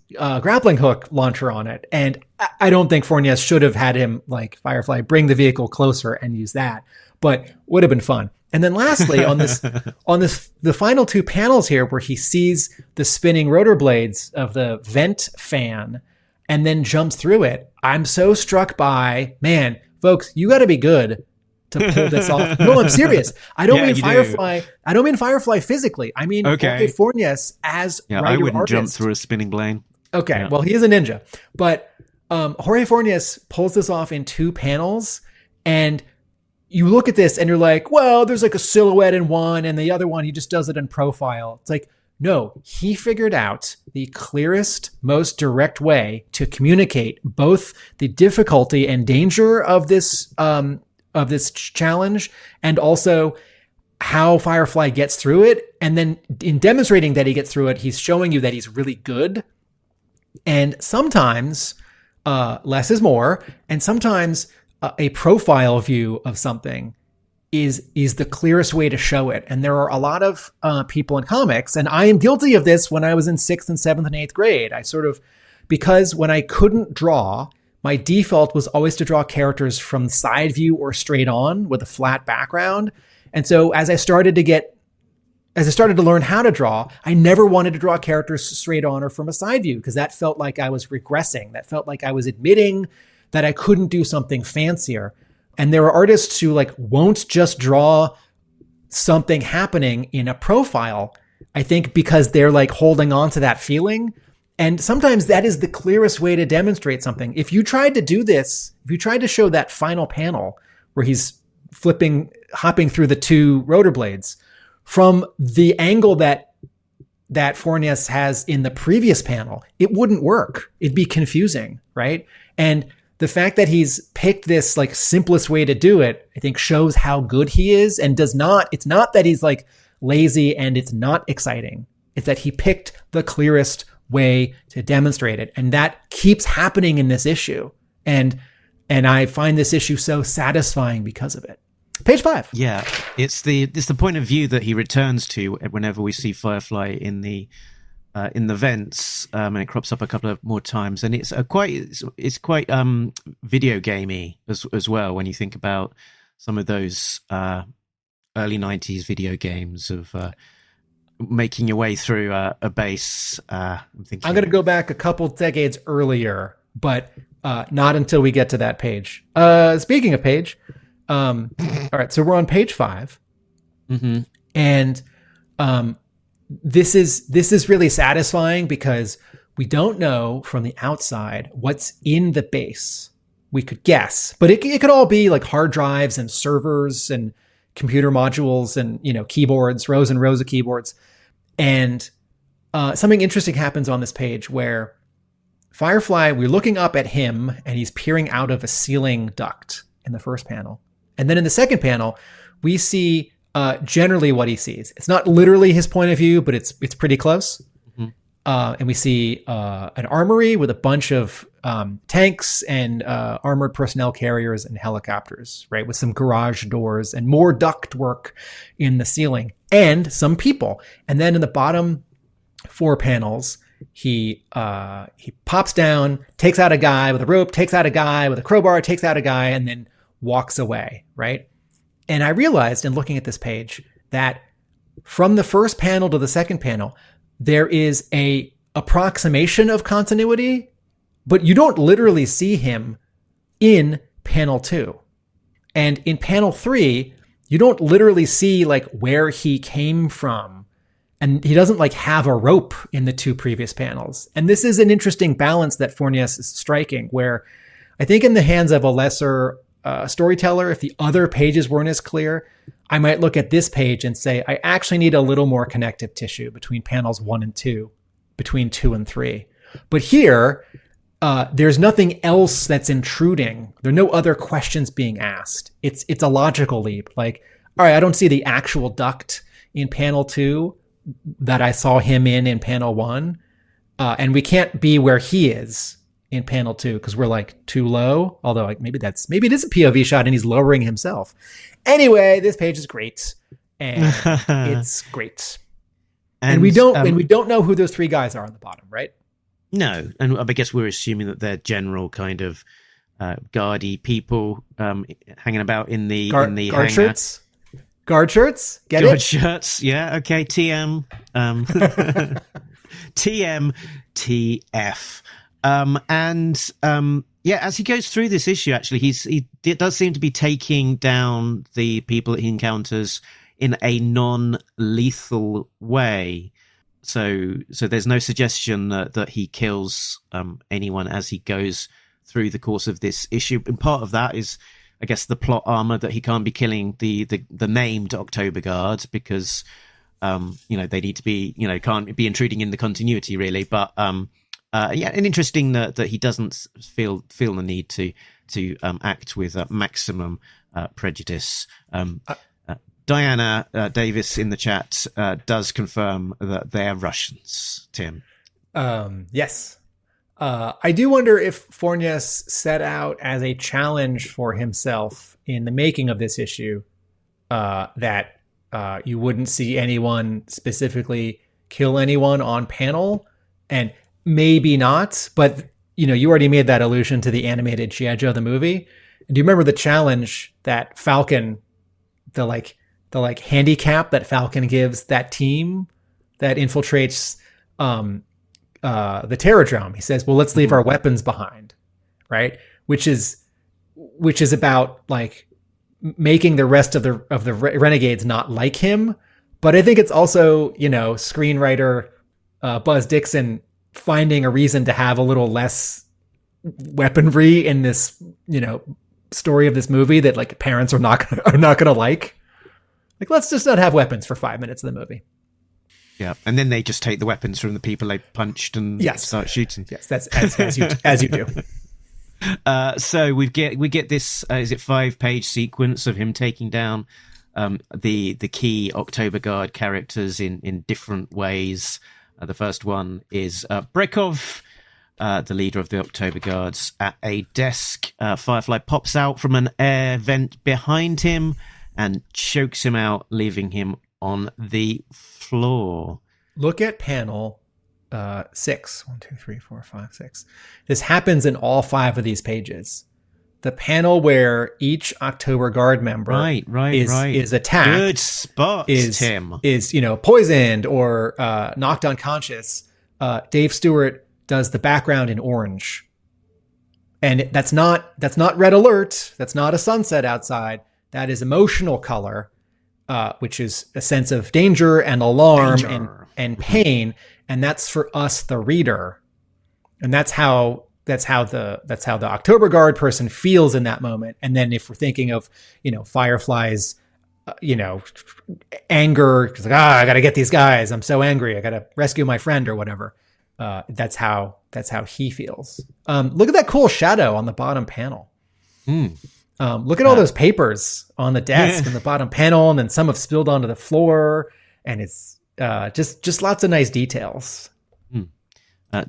grappling hook launcher on it. And I don't think Fornés should have had him, like Firefly, bring the vehicle closer and use that, but would have been fun. And then lastly, on the final 2 panels here, where he sees the spinning rotor blades of the vent fan and then jumps through it, I'm so struck by, man, folks, you got to be good to pull this off. No, I'm serious. I don't Yeah, mean you Firefly. I don't mean Firefly physically. I mean Jorge Fornés as Yeah, writer I wouldn't artist. jump through a spinning blade. Okay, Yeah. well, he is a ninja. But Jorge Fornés pulls this off in 2 panels, and you look at this and you're like, well, there's like a silhouette in one, and the other one, he just does it in profile. It's like, no, he figured out the clearest, most direct way to communicate both the difficulty and danger of this challenge, and also how Firefly gets through it. And then in demonstrating that he gets through it, he's showing you that he's really good. And sometimes less is more, and sometimes a profile view of something is the clearest way to show it. And there are a lot of people in comics, and I am guilty of this when I was in 6th and 7th and 8th grade. I sort of, because when I couldn't draw, my default was always to draw characters from side view or straight on with a flat background. And so as I started to learn how to draw, I never wanted to draw characters straight on or from a side view, because that felt like I was regressing. That felt like I was admitting that I couldn't do something fancier. And there are artists who like won't just draw something happening in a profile, I think, because they're like holding on to that feeling. And sometimes that is the clearest way to demonstrate something. If you tried to do this, if you tried to show that final panel where he's hopping through the 2 rotor blades from the angle that Fornés has in the previous panel, it wouldn't work. It'd be confusing, right? And the fact that he's picked this like simplest way to do it, I think shows how good he is, and it's not that he's like lazy and it's not exciting. It's that he picked the clearest way to demonstrate it. And that keeps happening in this issue. And I find this issue so satisfying because of it. Page 5. Yeah, it's the point of view that he returns to whenever we see Firefly in the vents, and it crops up a couple of more times, and it's quite video gamey as well when you think about some of those early 90s video games of making your way through a base. I'm going to go back a couple decades earlier, but not until we get to that page. Speaking of page, all right, so we're on page 5, and this is really satisfying because we don't know from the outside what's in the base. We could guess, but it could all be like hard drives and servers and computer modules and, keyboards, rows and rows of keyboards. And something interesting happens on this page where Firefly, we're looking up at him and he's peering out of a ceiling duct in the first panel. And then in the second panel, we see generally what he sees. It's not literally his point of view, but it's pretty close. And we see an armory with a bunch of tanks and armored personnel carriers and helicopters, right? With some garage doors and more duct work in the ceiling and some people. And then in the bottom 4 panels, he pops down, takes out a guy with a rope, takes out a guy with a crowbar, takes out a guy, and then walks away, right? And I realized in looking at this page that from the first panel to the second panel, there is a approximation of continuity, but you don't literally see him in panel 2. And in panel 3, you don't literally see like where he came from. And he doesn't like have a rope in the 2 previous panels. And this is an interesting balance that Fornés is striking, where I think in the hands of a lesser storyteller, if the other pages weren't as clear, I might look at this page and say, I actually need a little more connective tissue between panels 1 and 2, between 2 and 3. But here, there's nothing else that's intruding. There are no other questions being asked. It's a logical leap. Like, all right, I don't see the actual duct in panel 2 that I saw him in panel 1. And we can't be where he is in panel 2 because we're like too low. Although like maybe it is a POV shot and he's lowering himself. Anyway, this page is great, and it's great. And we don't know who those 3 guys are on the bottom, right? No, and I guess we're assuming that they're general kind of guardy people hanging about in the guard hangar. Shirts. Guard shirts, get guard it? Shirts, yeah, okay. TM, TM, TF. Yeah, as he goes through this issue, actually, he does seem to be taking down the people that he encounters in a non-lethal way. So there's no suggestion that he kills anyone as he goes through the course of this issue. And part of that is, I guess, the plot armor that he can't be killing the named Oktober Guard because, they need to be, can't be intruding in the continuity really. But, and interesting that he doesn't feel the need to act with maximum prejudice. Diana Davis in the chat does confirm that they're Russians, Tim. Yes. I do wonder if Fornés set out as a challenge for himself in the making of this issue that you wouldn't see anyone specifically kill anyone on panel, and maybe not, but you already made that allusion to the animated G.I. Joe the movie. And do you remember the challenge that Falcon, the handicap that Falcon gives that team that infiltrates the Terrordrome? He says, well, let's leave our weapons behind, right? Which is about like making the rest of the renegades not like him. But I think it's also, screenwriter Buzz Dixon finding a reason to have a little less weaponry in this, story of this movie that like parents are not gonna like. Like, let's just not have weapons for 5 minutes of the movie. Yeah, and then they just take the weapons from the people they punched and start shooting. Yes, that's as you do. So we get this. Is it 5-page sequence of him taking down the key Oktober Guard characters in different ways. The first one is Brekov, the leader of the Oktober Guards, at a desk. Firefly pops out from an air vent behind him and chokes him out, leaving him on the floor. Look at panel 6. 1, 2, 3, 4, 5, 6. This happens in all 5 of these pages. The panel where each Oktober Guard member is attacked. Good spot, Tim. Is poisoned or knocked unconscious. Dave Stewart does the background in orange, and that's not red alert. That's not a sunset outside. That is emotional color, which is a sense of danger and alarm and pain, and that's for us, the reader, and that's how the Oktober Guard person feels in that moment. And then if we're thinking of Firefly's anger, like, I got to get these guys. I'm so angry. I got to rescue my friend or whatever. That's how he feels. Look at that cool shadow on the bottom panel. Look at all those papers on the desk in the bottom panel, and then some have spilled onto the floor, and it's just lots of nice details.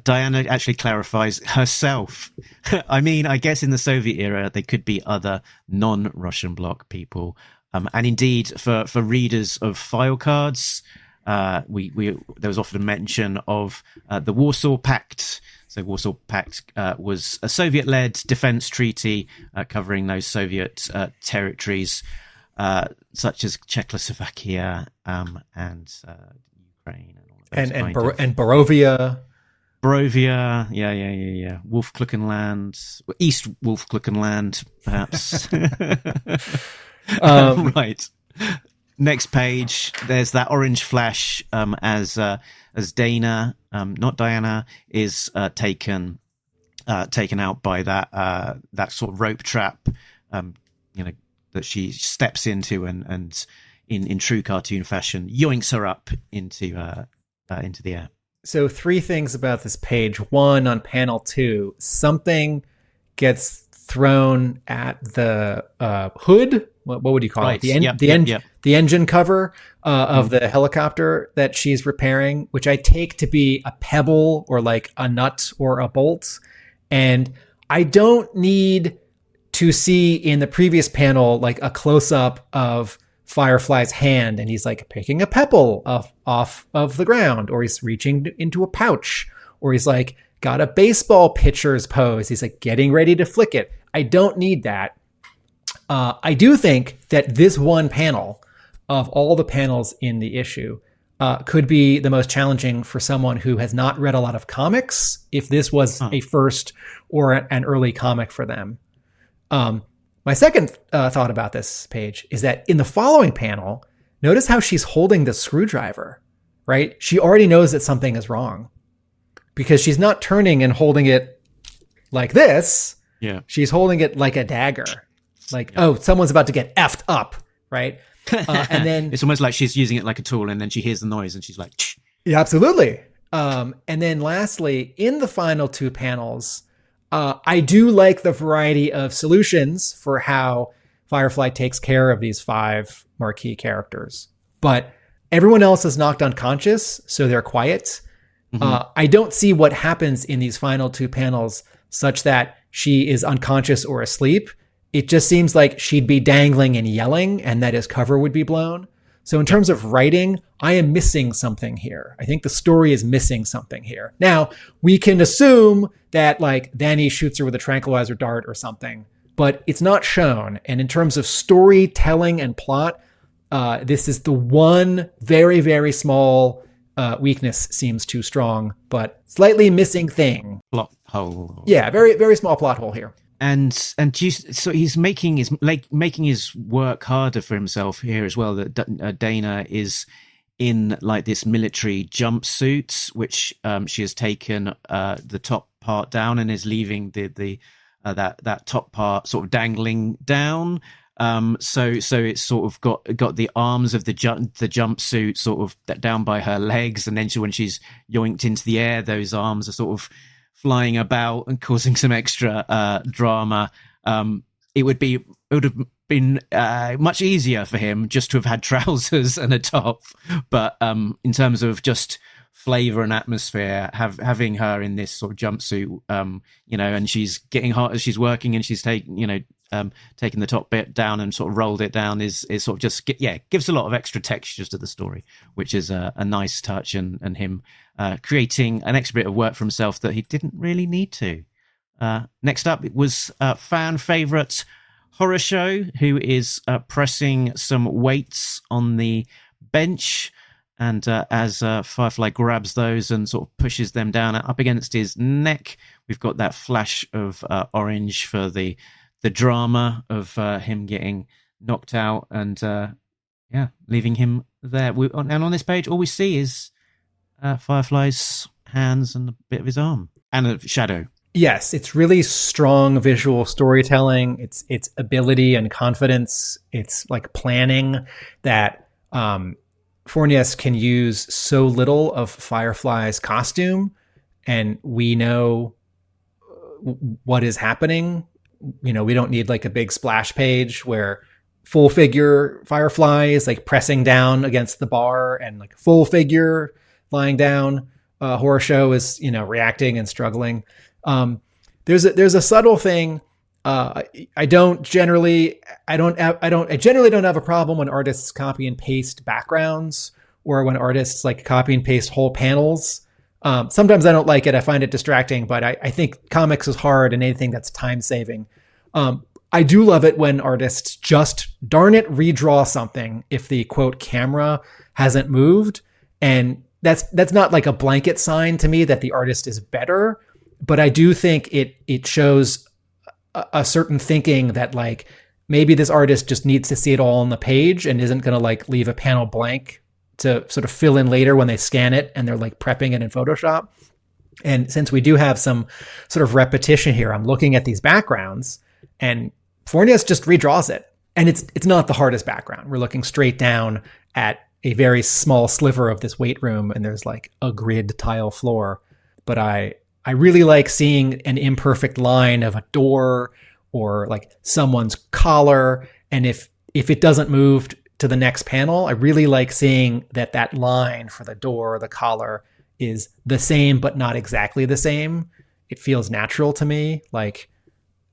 Diana actually clarifies herself. I mean, I guess in the Soviet era, there could be other non-Russian bloc people. And indeed, for readers of file cards, there was often a mention of the Warsaw Pact. So Warsaw Pact was a Soviet-led defense treaty covering those Soviet territories, such as Czechoslovakia and Ukraine. And and Borovia. Borovia, yeah. Wolfkluckenland, East Wolfkluckenland, perhaps. Right. Next page, there's that orange flash as Dana, not Diana, is taken out by that sort of rope trap, that she steps into and in true cartoon fashion yoinks her up into the air. So 3 things about this page. 1, on panel 2, something gets thrown at the hood. What would you call it? The engine cover of the helicopter that she's repairing, which I take to be a pebble or like a nut or a bolt. And I don't need to see in the previous panel like a close-up of Firefly's hand, and he's like picking a pebble off of the ground, or he's reaching into a pouch, or he's like got a baseball pitcher's pose. He's like getting ready to flick it. I don't need that. I do think that this one panel of all the panels in the issue could be the most challenging for someone who has not read a lot of comics, if this was a first or an early comic for them. My second thought about this page is that in the following panel, notice how she's holding the screwdriver, right? She already knows that something is wrong because she's not turning and holding it like this. Yeah. She's holding it like a dagger. Like, oh, someone's about to get effed up, right? And then it's almost like she's using it like a tool, and then she hears the noise and she's like, Ch. Yeah, absolutely. And then lastly, in the final two panels, I do like the variety of solutions for how Firefly takes care of these 5 marquee characters. But everyone else is knocked unconscious, so they're quiet. I don't see what happens in these final two panels such that she is unconscious or asleep. It just seems like she'd be dangling and yelling and that his cover would be blown. So in terms of writing, I am missing something here. I think the story is missing something here. Now, we can assume that like Danny shoots her with a tranquilizer dart or something, but it's not shown. And in terms of storytelling and plot, this is the one very, very small weakness, seems too strong, but slightly missing thing. Plot hole. Yeah, very, very small plot hole here. So he's making his work harder for himself here as well. That Dana is in like this military jumpsuit, which she has taken the top part down and is leaving that top part sort of dangling down. So it's sort of got the arms of the jumpsuit sort of down by her legs, and then when she's yoinked into the air, those arms are sort of flying about and causing some extra drama. It would have been much easier for him just to have had trousers and a top, but in terms of just flavor and atmosphere, having her in this sort of jumpsuit, and she's getting hot as she's working, and she's taking the top bit down and sort of rolled it down is sort of just gives a lot of extra textures to the story, which is a nice touch, and him creating an extra bit of work for himself that he didn't really need to. Next up, it was fan favorite Horror Show, who is pressing some weights on the bench, and as Firefly grabs those and sort of pushes them down up against his neck, we've got that flash of orange for the drama of him getting knocked out and leaving him there. And on this page, all we see is Firefly's hands and a bit of his arm and a shadow. Yes, it's really strong visual storytelling. It's ability and confidence. It's like planning that Fornés can use so little of Firefly's costume, and we know what is happening. We don't need like a big splash page where full figure Firefly is like pressing down against the bar and like full figure lying down. Horror Show is, reacting and struggling. There's a subtle thing. I generally don't have a problem when artists copy and paste backgrounds or when artists like copy and paste whole panels. Sometimes I don't like it. I find it distracting, but I think comics is hard and anything that's time saving. I do love it when artists just darn it redraw something if the quote camera hasn't moved. And that's not like a blanket sign to me that the artist is better, but I do think it shows a certain thinking that like maybe this artist just needs to see it all on the page and isn't going to like leave a panel blank to sort of fill in later when they scan it and they're like prepping it in Photoshop. And since we do have some sort of repetition here, I'm looking at these backgrounds and Fornés just redraws it. And it's not the hardest background. We're looking straight down at a very small sliver of this weight room and there's like a grid tile floor. But I really like seeing an imperfect line of a door or like someone's collar. And if it doesn't move to the next panel, I really like seeing that line for the door or the collar is the same, but not exactly the same. It feels natural to me. Like,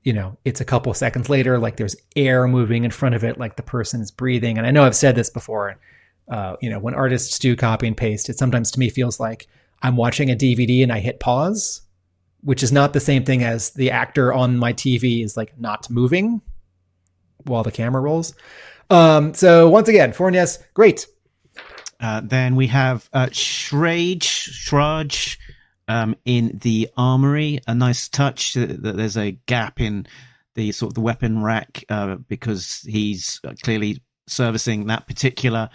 it's a couple of seconds later, like there's air moving in front of it, like the person's breathing. And I know I've said this before, when artists do copy and paste, it sometimes to me feels like I'm watching a DVD and I hit pause, which is not the same thing as the actor on my TV is like not moving while the camera rolls. So once again, Fornés, great. Then we have Shraj in the armory. A nice touch that there's a gap in the sort of the weapon rack because he's clearly servicing that particular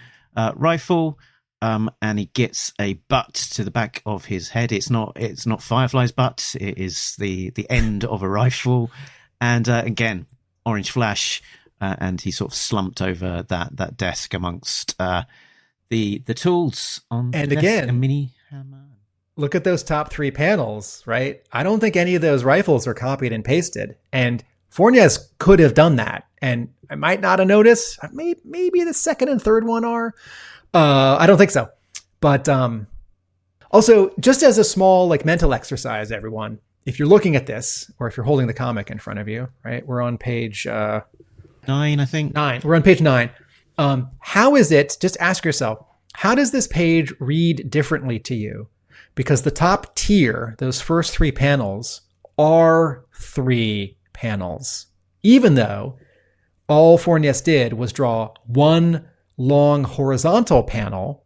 rifle. And he gets a butt to the back of his head. It's not Firefly's butt. It is the end of a rifle. And again, orange flash. And he sort of slumped over that desk amongst the tools on the desk, again, a mini hammer. Look at those top 3 panels, right? I don't think any of those rifles are copied and pasted. And Fornés could have done that. And I might not have noticed. Maybe the second and third one are. I don't think so. But also, just as a small mental exercise, everyone, if you're looking at this, or if you're holding the comic in front of you, right? We're on page 9, I think. 9. We're on page 9. How is it? Just ask yourself, how does this page read differently to you? Because the top tier, those first 3 panels, are 3 panels, even though all Fornés did was draw one long horizontal panel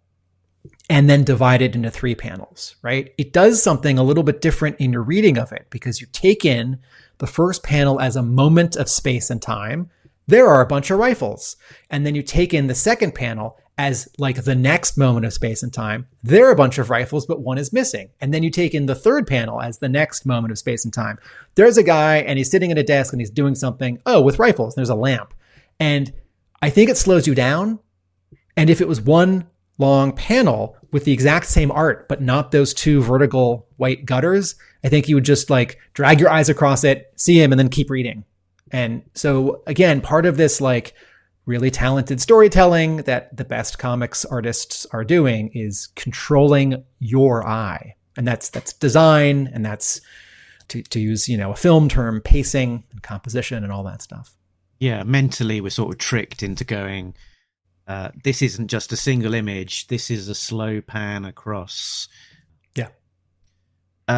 and then divide it into 3 panels, right? It does something a little bit different in your reading of it because you take in the first panel as a moment of space and time. There are a bunch of rifles. And then you take in the second panel as the next moment of space and time. There are a bunch of rifles, but one is missing. And then you take in the third panel as the next moment of space and time. There's a guy and he's sitting at a desk and he's doing something, with rifles. There's a lamp. And I think it slows you down. And if it was one long panel with the exact same art, but not those 2 vertical white gutters, I think you would just drag your eyes across it, see him, and then keep reading. And so again, part of this really talented storytelling that the best comics artists are doing is controlling your eye. And that's design, and that's to use, a film term, pacing and composition and all that stuff. Yeah, mentally we're sort of tricked into going, this isn't just a single image. This is a slow pan across. Yeah.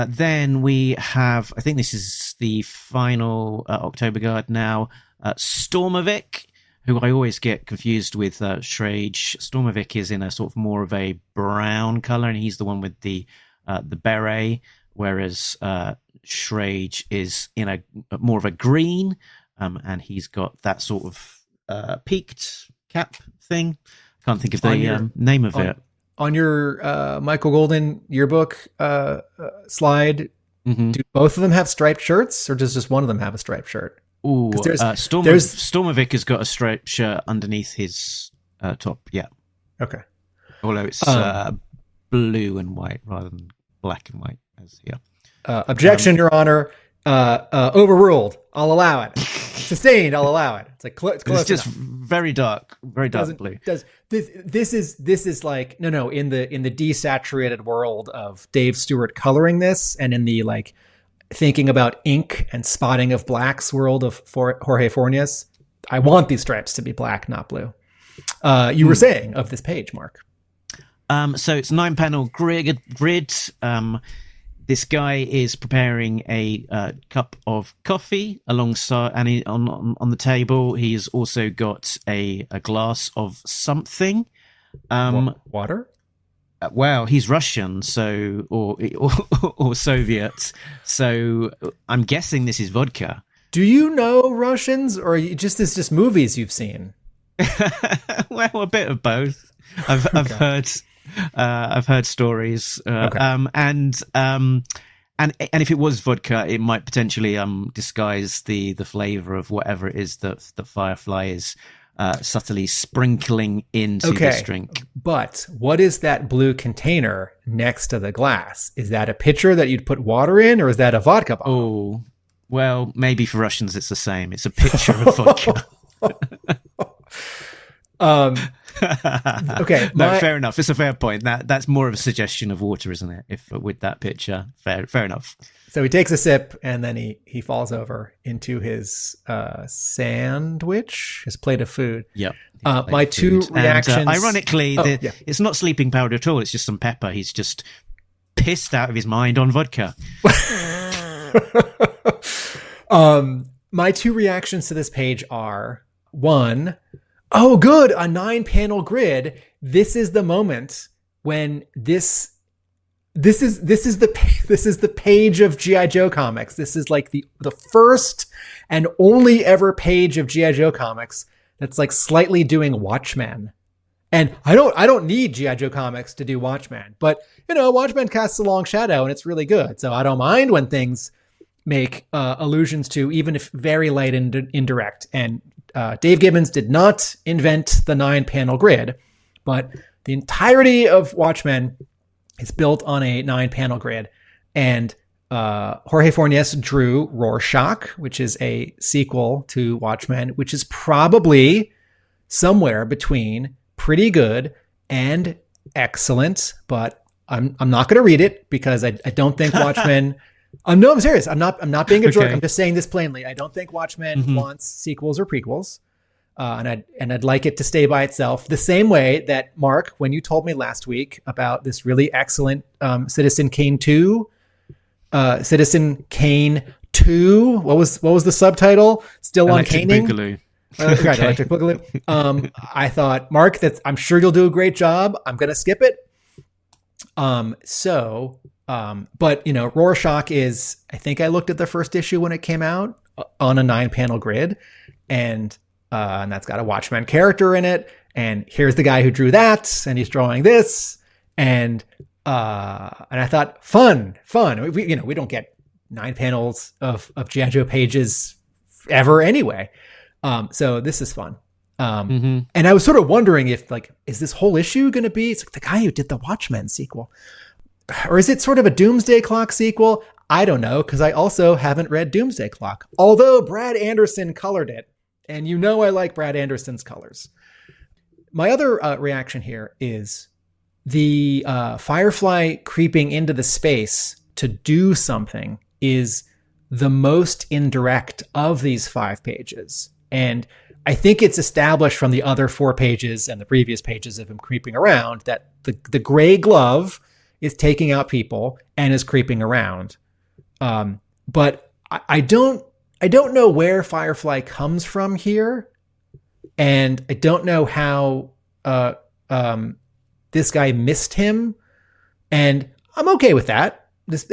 Then we have, I think this is the final Oktober Guard now, Stormovic, who I always get confused with Shrage. Stormovic is in a sort of more of a brown color, and he's the one with the beret, whereas Shrage is in a more of a green, and he's got that sort of peaked cap thing. Can't think of the name of it. On your Michael Golden yearbook slide, mm-hmm. Do both of them have striped shirts, or does just one of them have a striped shirt? Ooh, Stormovic has got a striped shirt underneath his top. Yeah. Okay. Although it's blue and white rather than black and white. Objection, Your Honor. Overruled. I'll allow it. Sustained. I'll allow it. It's close. It's just enough. very dark blue. This is no in the desaturated world of Dave Stewart coloring this, and in the thinking about ink and spotting of blacks world of Jorge Fornés. I want these stripes to be black, not blue. You were saying of this page, Mark. So it's 9-panel grid. This guy is preparing a cup of coffee alongside, and on the table, he's also got a glass of something. Water? Well, he's Russian, so or Soviet, so I'm guessing this is vodka. Do you know Russians, or it's just movies you've seen? Well, a bit of both. I've heard stories, okay. And if it was vodka, it might potentially disguise the flavor of whatever it is that Firefly is subtly sprinkling into this drink. But what is that blue container next to the glass? Is that a pitcher that you'd put water in, or is that a vodka bottle? Oh, well, maybe for Russians it's the same. It's a pitcher of vodka. Okay. No, fair enough. It's a fair point. That's more of a suggestion of water, isn't it? If with that picture, fair enough. So he takes a sip and then he falls over into his sandwich, his plate of food. Yep. My two reactions. And, ironically, it's not sleeping powder at all. It's just some pepper. He's just pissed out of his mind on vodka. My two reactions to this page are, one, Oh, good. A 9-panel grid. This is the moment when this is the page of G.I. Joe comics. This is like the first and only ever page of G.I. Joe comics that's like slightly doing Watchmen. And I don't need G.I. Joe comics to do Watchmen, but Watchmen casts a long shadow and it's really good. So I don't mind when things make allusions to, even if very light and indirect. And Dave Gibbons did not invent the 9-panel grid, but the entirety of Watchmen is built on a 9-panel grid. And Jorge Fornés drew Rorschach, which is a sequel to Watchmen, which is probably somewhere between pretty good and excellent. But I'm not going to read it because I don't think Watchmen. No, I'm serious. I'm not being a jerk. I'm just saying this plainly. I don't think Watchmen wants sequels or prequels. And I'd like it to stay by itself, the same way that, Mark, when you told me last week about this really excellent Citizen Kane 2, Citizen Kane 2, what was the subtitle? Still on caning? Boogaloo. Right, Electric Boogaloo. I thought, Mark, I'm sure you'll do a great job. I'm going to skip it. But Rorschach is, I think I looked at the first issue when it came out on a 9-panel grid, and that's got a Watchmen character in it. And here's the guy who drew that, and he's drawing this. And I thought, fun. We don't get 9 panels of G.I. Joe pages ever anyway. So this is fun. And I was sort of wondering if, like, is this whole issue going to be, it's like the guy who did the Watchmen sequel, or is it sort of a Doomsday Clock sequel? I don't know, because I also haven't read Doomsday Clock, although Brad Anderson colored it. And I like Brad Anderson's colors. My other reaction here is the Firefly creeping into the space to do something is the most indirect of these 5 pages. And I think it's established from the other 4 pages and the previous pages of him creeping around that the gray glove is taking out people and is creeping around. But I don't know where Firefly comes from here. And I don't know how this guy missed him. And I'm okay with that.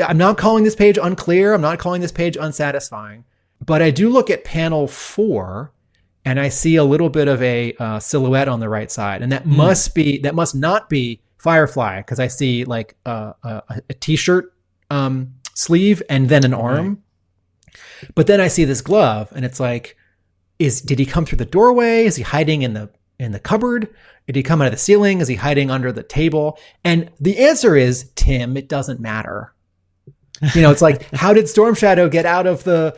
I'm not calling this page unclear. I'm not calling this page unsatisfying. But I do look at panel 4 and I see a little bit of a silhouette on the right side. And that must not be Firefly, because I see like a t-shirt sleeve and then an arm. But then I see this glove and it's like, did he come through the doorway? Is he hiding in the cupboard? Did he come out of the ceiling? Is he hiding under the table? And the answer is, Tim, it doesn't matter. It's like, how did Storm Shadow get out of the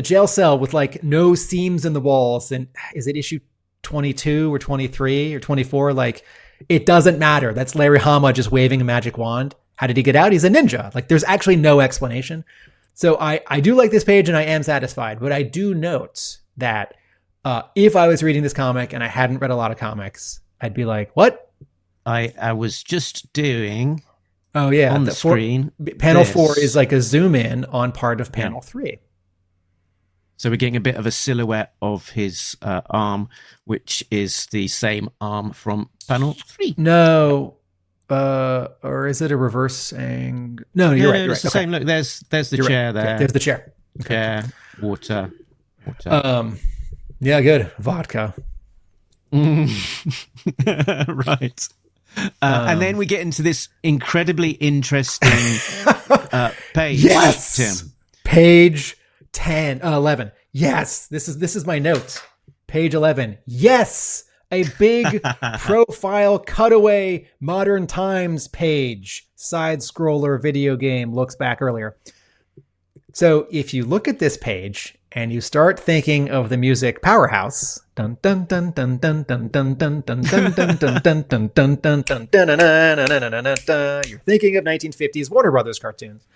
jail cell with like no seams in the walls? And is it issue 22 or 23 or 24? Like, it doesn't matter. That's Larry Hama just waving a magic wand. How did he get out? He's a ninja. Like, there's actually no explanation. So I do like this page and I am satisfied, but I do note that if I was reading this comic and I hadn't read a lot of comics, I'd be like, what? I was just doing on the screen. Panel 4 is like a zoom in on part of panel 3. So we're getting a bit of a silhouette of his arm, which is the same arm from panel 3. No. Or is it a reverse angle? No, you're right. It's the same. Look, there's the chair there. There's the chair. Okay. Water. Yeah, good. Vodka. Right. And then we get into this incredibly interesting page. Yes, Tim. Page 11. Yes, this is my note. Page 11. Yes, a big profile cutaway modern times page. Side scroller video game looks back earlier. So if you look at this page and you start thinking of the music Powerhouse, dun dun dun dun dun dun dun dun dun dun dun dun dun dun dun dun dun dun, you're thinking of 1950s Warner Brothers cartoons.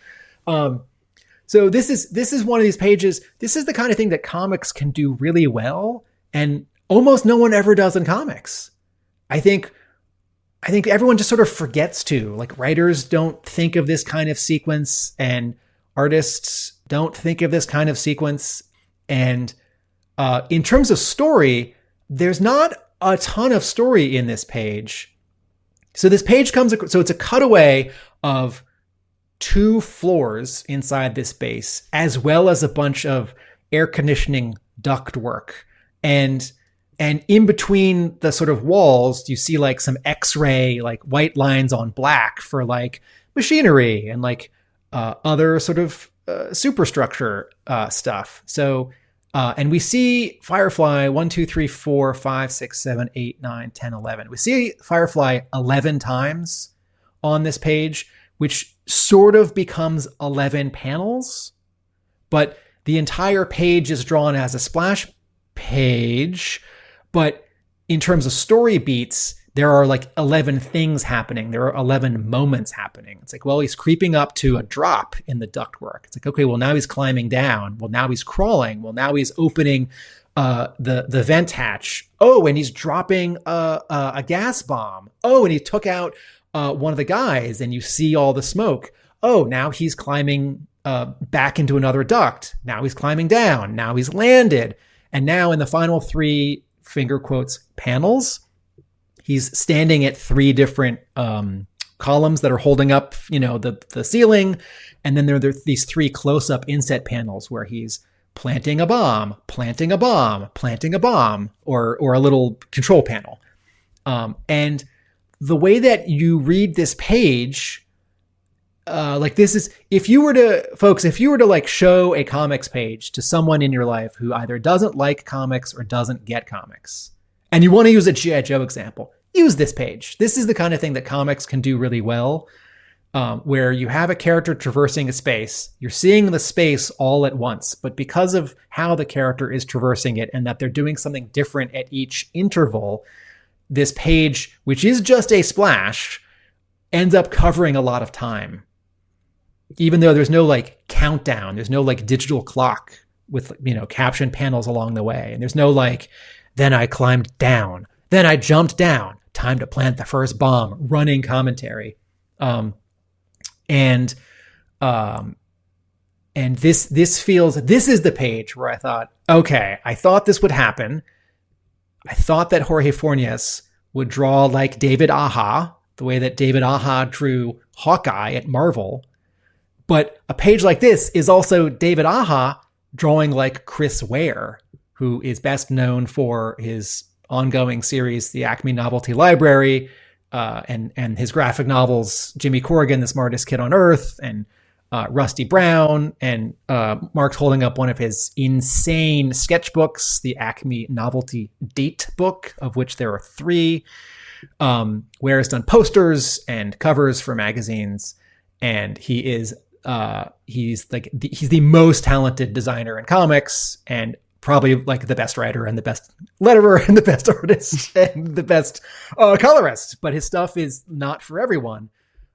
So this is one of these pages. This is the kind of thing that comics can do really well, and almost no one ever does in comics. I think everyone just sort of forgets to. Like, writers don't think of this kind of sequence, and artists don't think of this kind of sequence. And in terms of story, there's not a ton of story in this page. So this page so it's a cutaway of 2 floors inside this base, as well as a bunch of air conditioning duct work. And in between the sort of walls, you see like some X-ray, like white lines on black for like machinery and like other sort of superstructure stuff. So, and we see Firefly 1, 2, 3, 4, 5, 6, 7, 8, 9, 10, 11. We see Firefly 11 times on this page, which sort of becomes 11 panels, but the entire page is drawn as a splash page. But in terms of story beats, there are like 11 things happening. There are 11 moments happening. It's like, well, he's creeping up to a drop in the ductwork. It's like, okay, well, now he's climbing down. Well, now he's crawling. Well, now he's opening the vent hatch. Oh, and he's dropping a gas bomb. Oh, and he took out one of the guys, and you see all the smoke. Oh, now he's climbing back into another duct. Now he's climbing down. Now he's landed. And now in the final 3 finger quotes panels, he's standing at 3 different columns that are holding up, the ceiling. And then there are these 3 close-up inset panels where he's planting a bomb, planting a bomb, planting a bomb, or a little control panel. And the way that you read this page, this is, if you were to like show a comics page to someone in your life who either doesn't like comics or doesn't get comics, and you want to use a G.I. Joe example, use this page. This is the kind of thing that comics can do really well, where you have a character traversing a space. You're seeing the space all at once, but because of how the character is traversing it and that they're doing something different at each interval, this page, which is just a splash, ends up covering a lot of time. Even though there's no like countdown, there's no like digital clock with, caption panels along the way. And there's no like, then I climbed down, then I jumped down, time to plant the first bomb, running commentary. And this is the page where I thought, okay, I thought this would happen. I thought that Jorge Fornés would draw like David Aja, the way that David Aja drew Hawkeye at Marvel. But a page like this is also David Aja drawing like Chris Ware, who is best known for his ongoing series, The Acme Novelty Library, and his graphic novels, Jimmy Corrigan, The Smartest Kid on Earth, and Rusty Brown, and Mark's holding up one of his insane sketchbooks, the Acme Novelty Date Book, of which there are 3. Ware has done posters and covers for magazines, and he's the most talented designer in comics, and probably like the best writer and the best letterer and the best artist and the best colorist. But his stuff is not for everyone.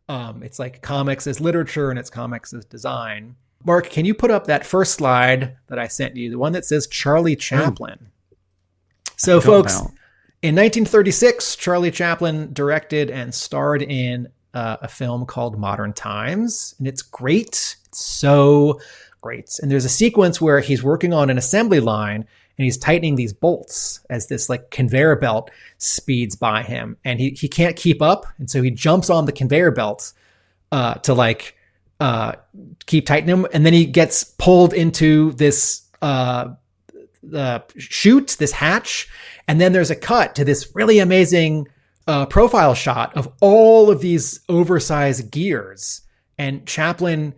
It's like comics as literature and it's comics as design. Mark, can you put up that first slide that I sent you, the one that says Charlie Chaplin? So folks, in 1936, Charlie Chaplin directed and starred in a film called Modern Times, and it's great. It's so great. And there's a sequence where he's working on an assembly line and he's tightening these bolts as this like conveyor belt speeds by him, and he can't keep up. And so he jumps on the conveyor belt to like keep tightening them. And then he gets pulled into this chute, this hatch. And then there's a cut to this really amazing profile shot of all of these oversized gears. And Chaplin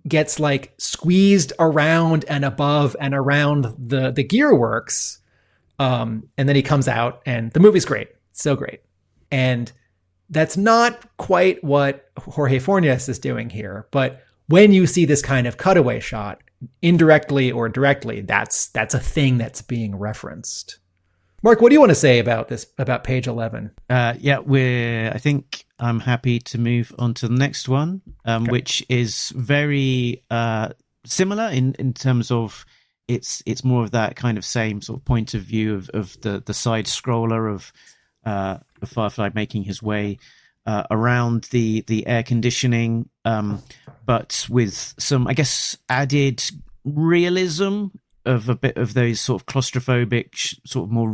gets like squeezed around and above and around the gear works. And then he comes out and the movie's great. It's so great. And that's not quite what Jorge Fornés is doing here. But when you see this kind of cutaway shot, indirectly or directly, that's a thing that's being referenced. Mark, what do you want to say about this, about page 11? I think I'm happy to move on to the next one, Okay. which is very similar in terms of it's more of that kind of same sort of point of view of the side scroller of Firefly making his way around the air conditioning, but with some, I guess, added realism of a bit of those sort of claustrophobic, sort of more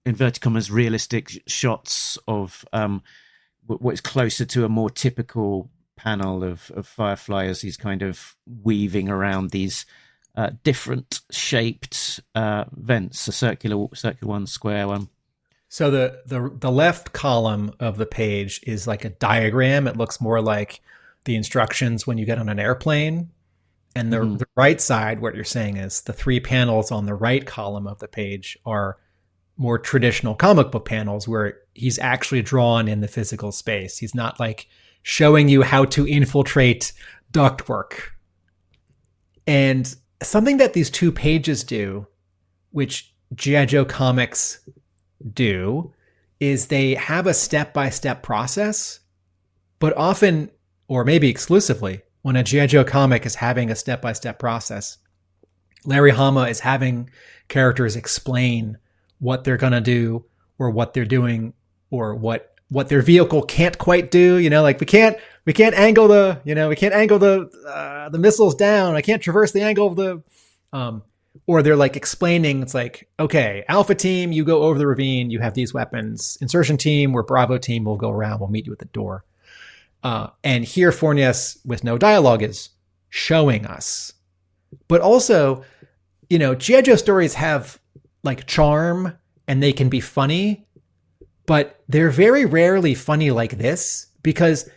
inverted commas realistic shots of what is closer to a more typical panel of Firefly as he's kind of weaving around these different shaped vents, a circular one, square one. So the left column of the page is like a diagram. It looks more like the instructions when you get on an airplane. And the right side, what you're saying is the 3 panels on the right column of the page are more traditional comic book panels where he's actually drawn in the physical space. He's not like showing you how to infiltrate ductwork. And something that these 2 pages do, which G.I. Joe comics do, is they have a step-by-step process, but often, or maybe exclusively, when a G.I. Joe comic is having a step-by-step process, Larry Hama is having characters explain what they're going to do or what they're doing or what their vehicle can't quite do. Like we can't angle the missiles down. I can't traverse the angle of the, or they're like explaining, it's like, okay, Alpha team, you go over the ravine, you have these weapons. Insertion team, we're Bravo team, we'll go around, we'll meet you at the door. And here Fornés, with no dialogue, is showing us. But also, G.I. Joe stories have like charm and they can be funny, but they're very rarely funny like this because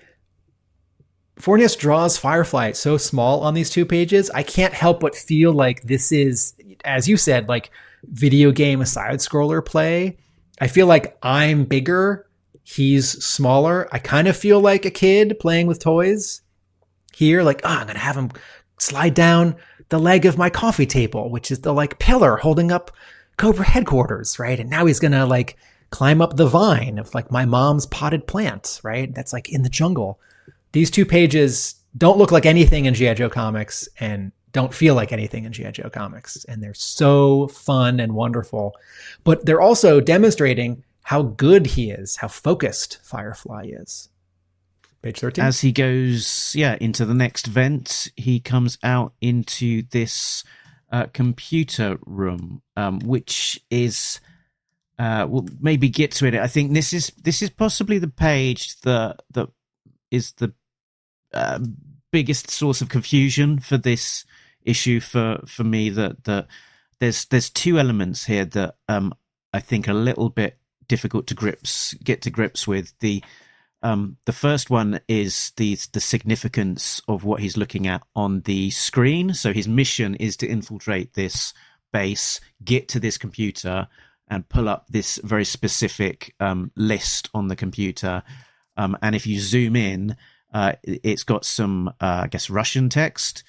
Fornés draws Firefly so small on these 2 pages. I can't help but feel like this is, as you said, like video game side scroller play. I feel like I'm bigger. He's smaller. I kind of feel like a kid playing with toys here. Like, I'm going to have him slide down the leg of my coffee table, which is the like pillar holding up Cobra headquarters, right? And now he's going to like climb up the vine of like my mom's potted plant, right? That's like in the jungle. These 2 pages don't look like anything in G.I. Joe comics and don't feel like anything in G.I. Joe comics. And they're so fun and wonderful, but they're also demonstrating how good he is, how focused Firefly is. Page 13. As he goes, into the next vent, he comes out into this computer room, which is, we'll maybe get to it. I think this is possibly the page that is the biggest source of confusion for this issue for me. That there's 2 elements here that I think are a little bit difficult to get to grips with. The first one is the significance of what he's looking at on the screen. So his mission is to infiltrate this base, get to this computer, and pull up this very specific list on the computer. And if you zoom in, it's got some, I guess, Russian text.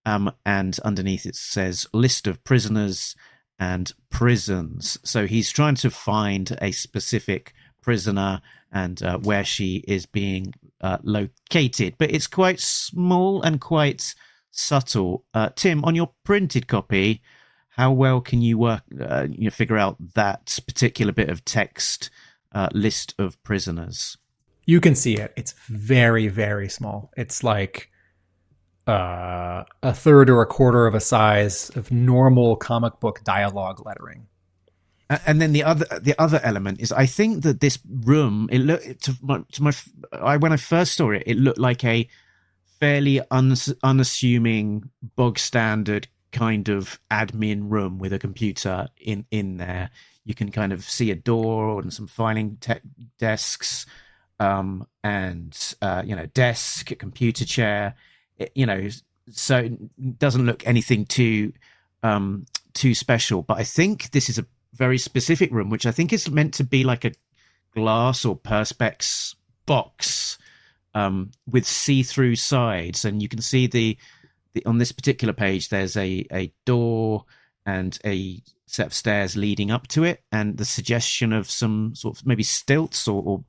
And underneath it says list of prisoners and prisons. So he's trying to find a specific prisoner and where she is being located. But it's quite small and quite subtle. Tim, on your printed copy, how well can you figure out that particular bit of text, list of prisoners? You can see it. It's very, very small. It's like a third or a quarter of a size of normal comic book dialogue lettering. And then the other element is, I think that this room, it looked when I first saw it, it looked like a fairly unassuming, bog standard kind of admin room with a computer in there. You can kind of see a door and some filing desks, and desk, a computer chair. So it doesn't look anything too special. But I think this is a very specific room, which I think is meant to be like a glass or perspex box with see-through sides, and you can see the on this particular page there's a door and a set of stairs leading up to it, and the suggestion of some sort of maybe stilts or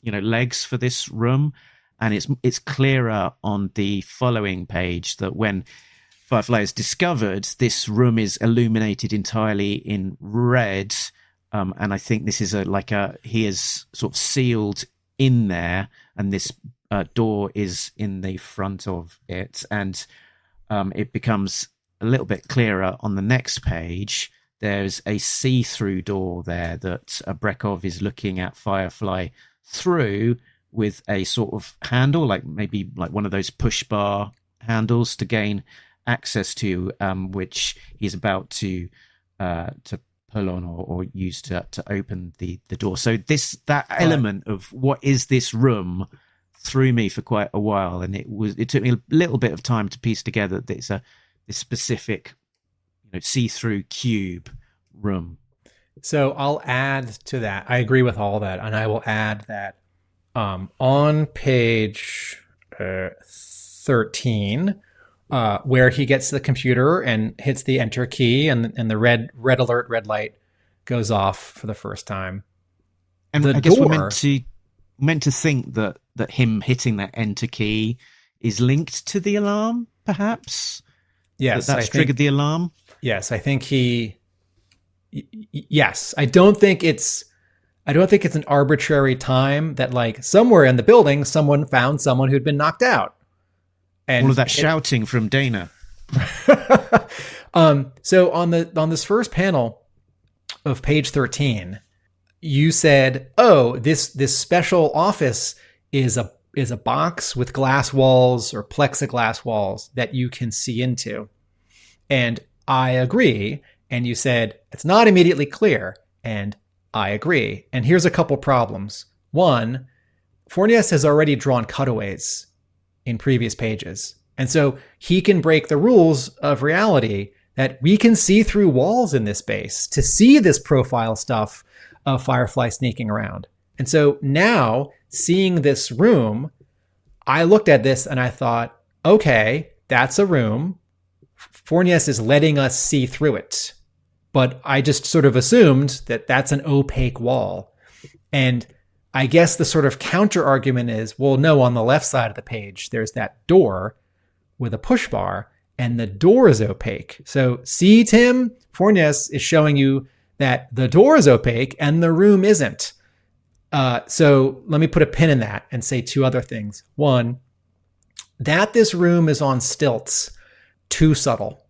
legs for this room. And it's clearer on the following page that when Firefly is discovered, this room is illuminated entirely in red, and I think this is he is sort of sealed in there, and this door is in the front of it, and it becomes a little bit clearer on the next page there's a see-through door there that Brekov is looking at Firefly through with a sort of handle, like maybe like one of those push bar handles to gain access to, which he's about to pull on or use to open the door. So that element of what is this room threw me for quite a while, and it took me a little bit of time to piece together that it's this specific, see-through cube room. So I'll add to that. I agree with all that, and I will add that on page 13, where he gets to the computer and hits the enter key, and the red light goes off for the first time. And I guess we're meant to think that him hitting that enter key is linked to the alarm, perhaps. Yes, that's triggered the alarm. Yes, I think yes, I don't think it's an arbitrary time that, like, somewhere in the building someone found someone who'd been knocked out. And all of that shouting from Dana. So on this first panel of page 13, you said, "Oh, this special office is a box with glass walls or plexiglass walls that you can see into." And I agree. And you said, "It's not immediately clear." And I agree. And here's a couple problems. One, Fornés has already drawn cutaways in previous pages. And so he can break the rules of reality that we can see through walls in this space to see this profile stuff of Firefly sneaking around. And so now, seeing this room, I looked at this and I thought, okay, that's a room. Fornés is letting us see through it. But I just sort of assumed that that's an opaque wall. And I guess the sort of counter argument is, well, no, on the left side of the page, there's that door with a push bar, and the door is opaque. So see, Tim, Fornés is showing you that the door is opaque and the room isn't. So let me put a pin in that and say two other things. One, that this room is on stilts, too subtle.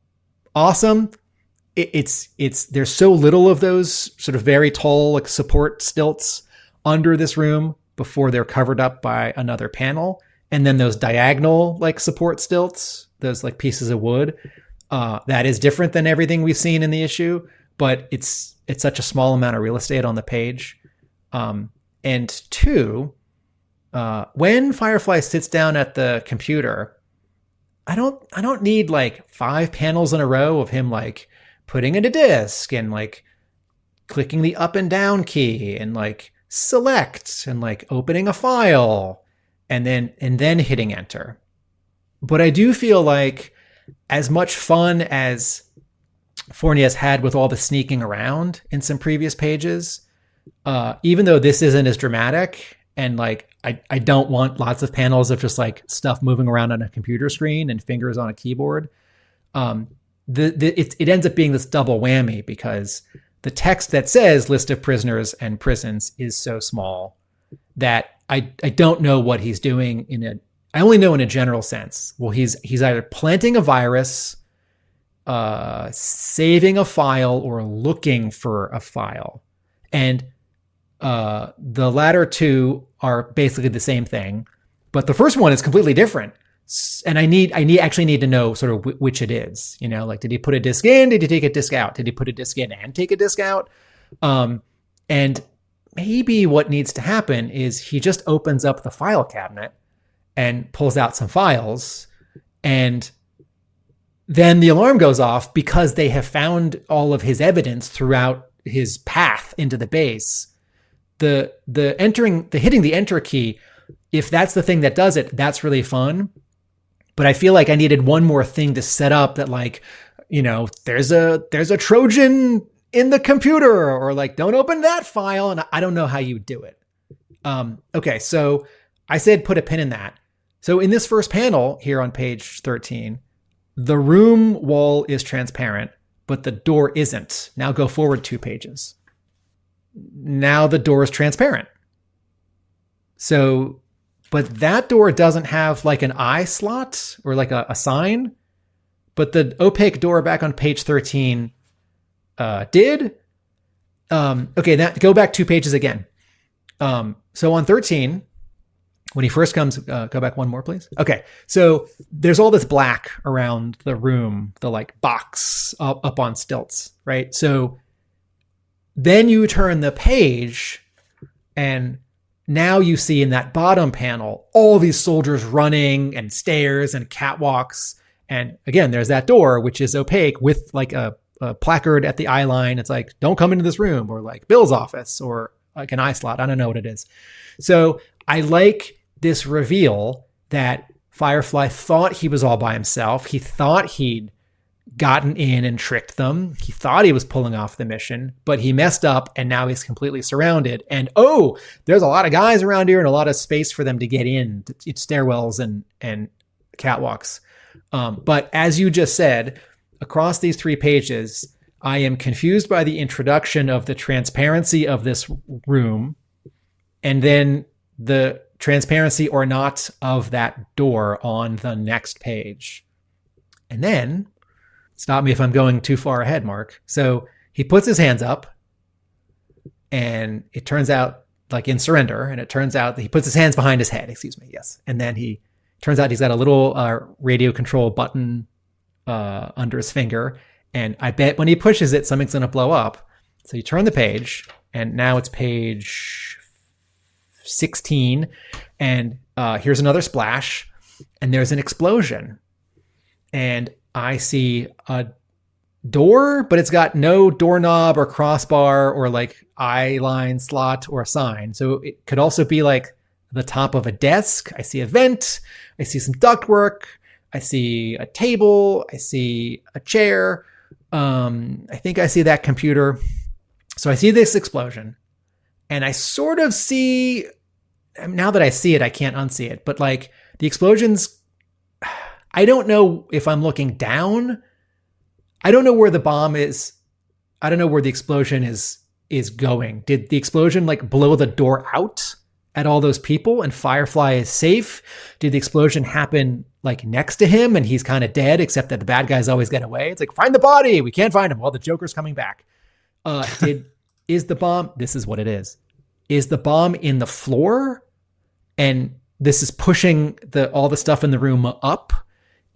Awesome. It's there's so little of those sort of very tall, like, support stilts under this room before they're covered up by another panel. And then those diagonal, like, support stilts, those, like, pieces of wood, that is different than everything we've seen in the issue, but it's such a small amount of real estate on the page. And two, when Firefly sits down at the computer, I don't need, like, 5 panels in a row of him, like, putting in a disk and, like, clicking the up and down key and, like, select and, like, opening a file and then hitting enter. But I do feel like, as much fun as Fornés had with all the sneaking around in some previous pages, even though this isn't as dramatic, and, like, I don't want lots of panels of just, like, stuff moving around on a computer screen and fingers on a keyboard, it ends up being this double whammy, because the text that says list of prisoners and prisons is so small that I don't know what he's doing I only know in a general sense. Well, he's either planting a virus, saving a file, or looking for a file. And the latter two are basically the same thing, but the first one is completely different. And I actually need to know sort of which it is, like, did he put a disk in? Did he take a disk out? Did he put a disk in and take a disk out? And maybe what needs to happen is he just opens up the file cabinet and pulls out some files, and then the alarm goes off because they have found all of his evidence throughout his path into the base. The hitting the enter key, if that's the thing that does it, that's really fun. But I feel like I needed one more thing to set up that, like, there's a Trojan in the computer, or, like, don't open that file. And I don't know how you do it. Okay. So I said, put a pin in that. So in this first panel here on page 13, the room wall is transparent, but the door isn't. Now go forward 2 pages. Now the door is transparent. So, but that door doesn't have, like, an eye slot or, like, a sign. But the opaque door back on page 13 did. Okay, now go back 2 pages again. So on 13, when he first comes, go back 1 more, please. Okay, so there's all this black around the room, the like box up on stilts, right? So then you turn the page, and now you see in that bottom panel all these soldiers running and stairs and catwalks. And again, there's that door, which is opaque with like a placard at the eye line. It's like, don't come into this room, or like Bill's office, or like an eye slot. I don't know what it is. So I like this reveal that Firefly thought he was all by himself. He thought he'd gotten in and tricked them. He thought he was pulling off the mission, but he messed up, and now he's completely surrounded. And there's a lot of guys around here and a lot of space for them to get in, stairwells and catwalks. But as you just said, across these 3 pages, I am confused by the introduction of the transparency of this room, and then the transparency or not of that door on the next page. And then, stop me if I'm going too far ahead, Mark. So he puts his hands up, and it turns out, like in surrender, and it turns out that he puts his hands behind his head, yes. And then turns out he's got a little radio control button under his finger. And I bet when he pushes it, something's going to blow up. So you turn the page, and now it's page 16. And here's another splash, and there's an explosion. And I see a door, but it's got no doorknob or crossbar or like eye line slot or sign. So it could also be like the top of a desk. I see a vent. I see some ductwork. I see a table. I see a chair. I think I see that computer. So I see this explosion, and I sort of see, now that I see it, I can't unsee it, but like the explosions, I don't know if I'm looking down. I don't know where the bomb is. I don't know where the explosion is going. Did the explosion like blow the door out at all those people and Firefly is safe? Did the explosion happen like next to him and he's kind of dead, except that the bad guys always get away? It's like, find the body. We can't find him. Well, the Joker's coming back. Is the bomb, this is what it is the bomb in the floor? And this is pushing all the stuff in the room up,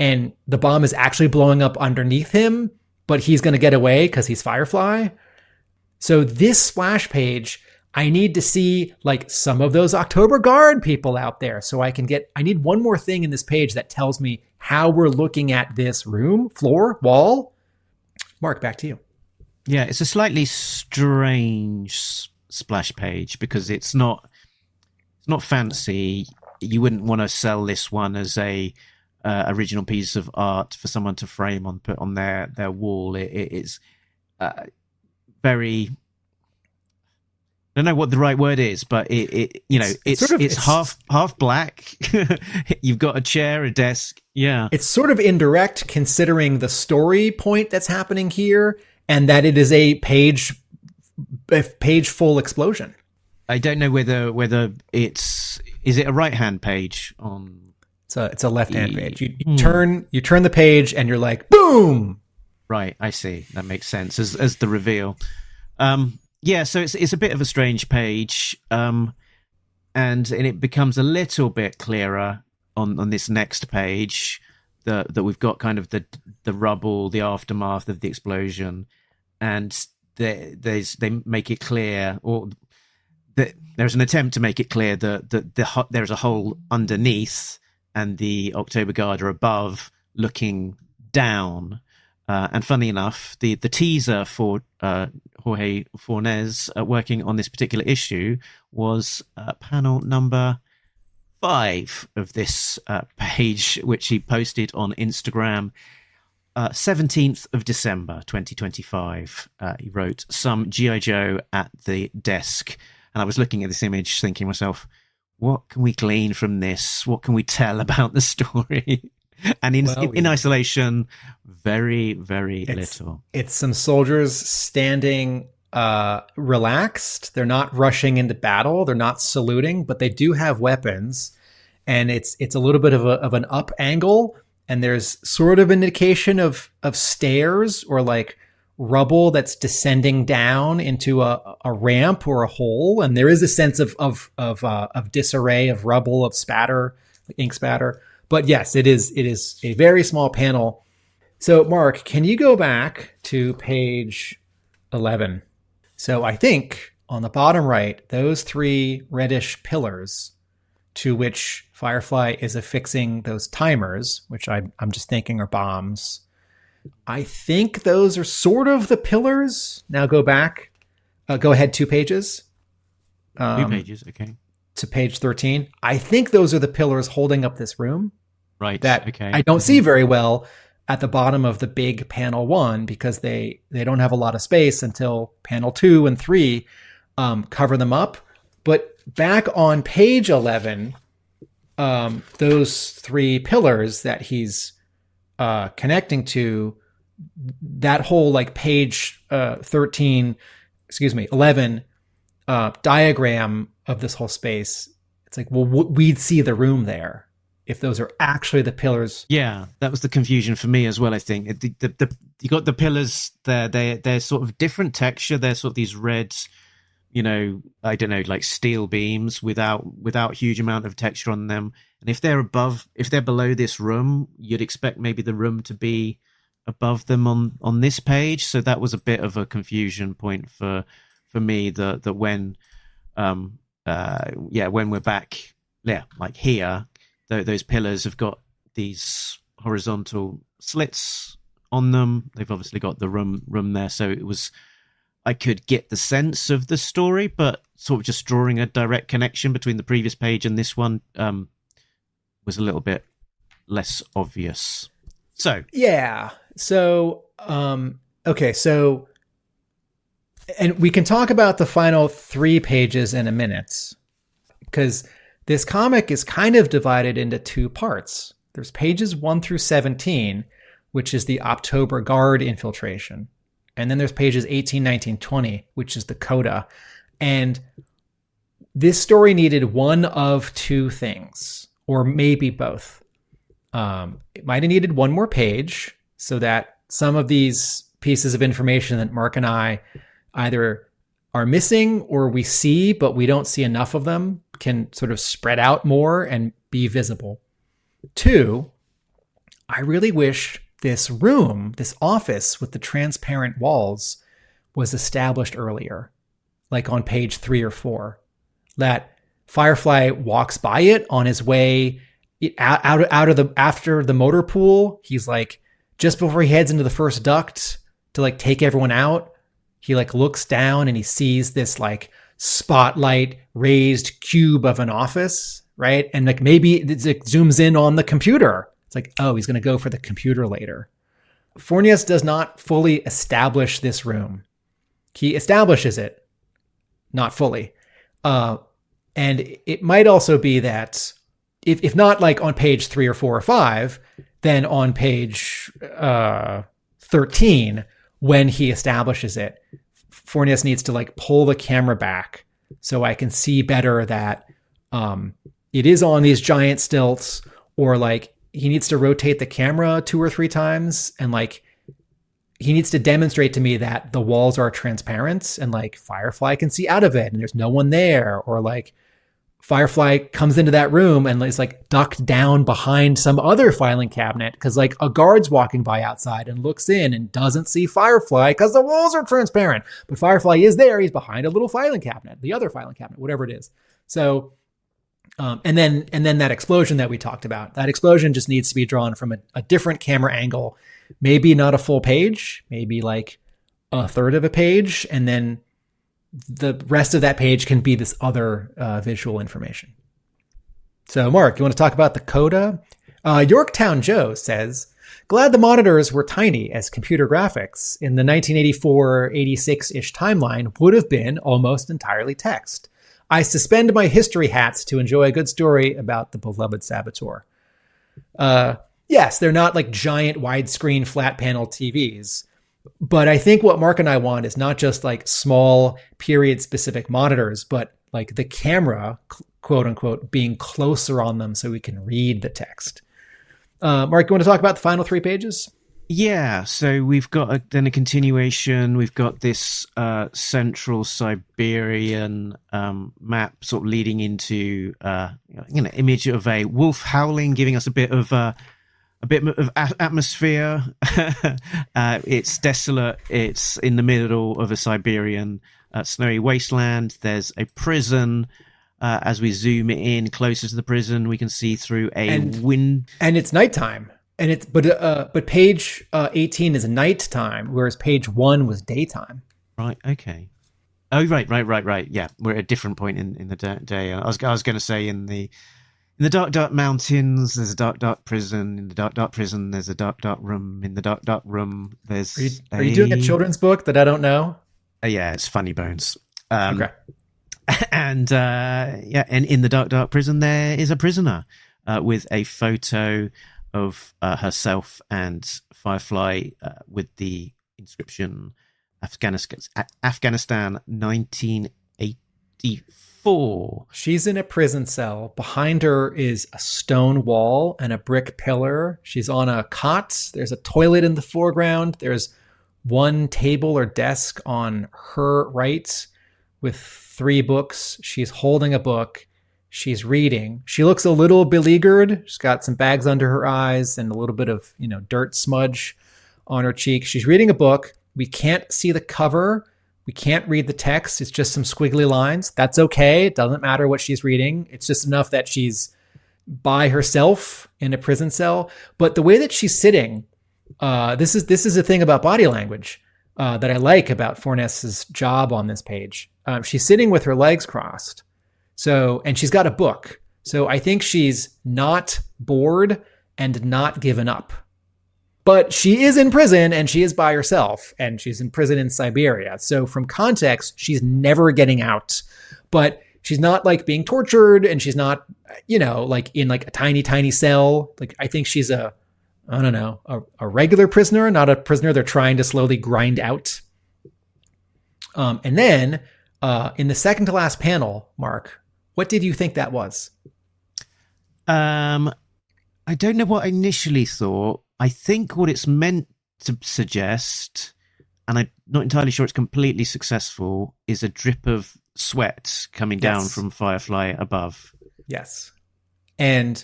and the bomb is actually blowing up underneath him, but he's going to get away because he's Firefly. So this splash page, I need to see like some of those Oktober Guard people out there. So I need one more thing in this page that tells me how we're looking at this room, floor, wall. Mark, back to you. Yeah, it's a slightly strange splash page because it's not fancy. You wouldn't want to sell this one as a original piece of art for someone to frame put on their wall. It's very, I don't know what the right word is, but it's half black. You've got a chair, a desk. Yeah, it's sort of indirect considering the story point that's happening here, and that it is a page full explosion. I don't know whether is it a right hand page on. It's a left hand page. You turn the page and you're like, boom. Right, I see. That makes sense as the reveal. Yeah, so it's a bit of a strange page, and it becomes a little bit clearer on this next page that we've got kind of the rubble, the aftermath of the explosion, and they make it clear, or that there's an attempt to make it clear that there's a hole underneath, and the Oktober Guard are above, looking down. And funny enough, the teaser for Jorge Fornés working on this particular issue was panel number 5 of this page, which he posted on Instagram, 17th of December, 2025. He wrote, "Some G.I. Joe at the desk." And I was looking at this image thinking to myself, what can we glean from this? What can we tell about the story? And in isolation, very, very little. It's some soldiers standing relaxed. They're not rushing into battle. They're not saluting, but they do have weapons. And it's a little bit of an up angle. And there's sort of an indication of stairs or like rubble that's descending down into a ramp or a hole. And there is a sense of disarray, of rubble, of spatter, ink spatter. But yes, it is a very small panel. So Mark, can you go back to page 11? So I think on the bottom right, those three reddish pillars to which Firefly is affixing those timers, which I'm just thinking are bombs. I think those are sort of the pillars. Now go back. Go ahead 2 pages. 2 pages, okay. To page 13. I think those are the pillars holding up this room. Right, that okay. I don't see very well at the bottom of the big panel 1 because they don't have a lot of space until panel 2 and 3 cover them up. But back on page 11, those 3 pillars that he's connecting to, that whole like page 11 diagram of this whole space, it's like, well, we'd see the room there if those are actually the pillars. Yeah, that was the confusion for me as well, I think. You got the pillars there, they're sort of different texture, they're sort of these red, I don't know, like steel beams without huge amount of texture on them. And if they're below this room, you'd expect maybe the room to be above them on this page. So that was a bit of a confusion point for me, that when when we're back, like here, those pillars have got these horizontal slits on them. They've obviously got the room there. So I could get the sense of the story, but sort of just drawing a direct connection between the previous page and this one was a little bit less obvious. So yeah. So okay. So, and we can talk about the final 3 pages in a minute, because this comic is kind of divided into 2 parts. There's pages 1 through 17, which is the Oktober Guard infiltration. And then there's pages 18, 19, 20, which is the coda. And this story needed one of 2 things, or maybe both. It might have needed one more page so that some of these pieces of information that Mark and I either are missing or we see, but we don't see enough of them, can sort of spread out more and be visible. 2, I really wish this room, this office with the transparent walls, was established earlier, like on page 3 or 4, that Firefly walks by it on his way after the motor pool. He's like, just before he heads into the first duct to like take everyone out, he like looks down and he sees this like spotlight raised cube of an office, right? And like maybe it zooms in on the computer. It's like, oh, he's going to go for the computer later. Fornés does not fully establish this room. He establishes it, not fully. And it might also be that if not like on page 3 or 4 or 5, then on page 13, when he establishes it, Fornés needs to like pull the camera back so I can see better that it is on these giant stilts, or like he needs to rotate the camera 2 or 3 times, and like he needs to demonstrate to me that the walls are transparent and like Firefly can see out of it and there's no one there, or like Firefly comes into that room and is like ducked down behind some other filing cabinet because like a guard's walking by outside and looks in and doesn't see Firefly because the walls are transparent. But Firefly is there. He's behind a little filing cabinet, the other filing cabinet, whatever it is. So, and then that explosion that we talked about, that explosion just needs to be drawn from a different camera angle, maybe not a full page, maybe like a third of a page. And then the rest of that page can be this other visual information. So, Mark, you want to talk about the coda? Yorktown Joe says, glad the monitors were tiny, as computer graphics in the 1984-86-ish timeline would have been almost entirely text. I suspend my history hats to enjoy a good story about the beloved saboteur. Yes, they're not like giant widescreen flat panel TVs. But I think what Mark and I want is not just like small period specific monitors, but like the camera, quote unquote, being closer on them so we can read the text. Mark, you want to talk about the final 3 pages? Yeah, so we've got then a continuation. We've got this central Siberian map sort of leading into image of a wolf howling, giving us a bit of atmosphere. It's desolate. It's in the middle of a Siberian snowy wasteland. There's a prison. As we zoom in closer to the prison, we can see through a window. And it's nighttime. And it's but page 18 is nighttime, whereas page 1 was daytime. Right. Okay. Oh, right. Yeah, we're at a different point in the day. I was going to say in the dark mountains, there's a dark prison. In the dark prison, there's a dark room. In the dark room, there's. Are you doing a children's book that I don't know? Yeah, it's Funny Bones. Okay. And and in the dark prison, there is a prisoner with a photo of herself and Firefly with the inscription Afghanistan 1984. She's in a prison cell. Behind her is a stone wall and a brick pillar. She's on a cot. There's a toilet in the foreground. There's one table or desk on her right with 3 books. She's holding a book. She's reading. She looks a little beleaguered. She's got some bags under her eyes and a little bit of, dirt smudge on her cheek. She's reading a book. We can't see the cover. We can't read the text. It's just some squiggly lines. That's okay. It doesn't matter what she's reading. It's just enough that she's by herself in a prison cell. But the way that she's sitting, this is a thing about body language that I like about Fornés's job on this page. She's sitting with her legs crossed. So, and she's got a book. So I think she's not bored and not given up. But she is in prison and she is by herself and she's in prison in Siberia. So from context, she's never getting out. But she's not like being tortured and she's not, like in like a tiny cell. Like I think she's a regular prisoner, not a prisoner they're trying to slowly grind out. And then in the second to last panel, Mark, what did you think that was? I don't know what I initially thought. I think what it's meant to suggest, and I'm not entirely sure it's completely successful, is a drip of sweat coming down from Firefly above. Yes. And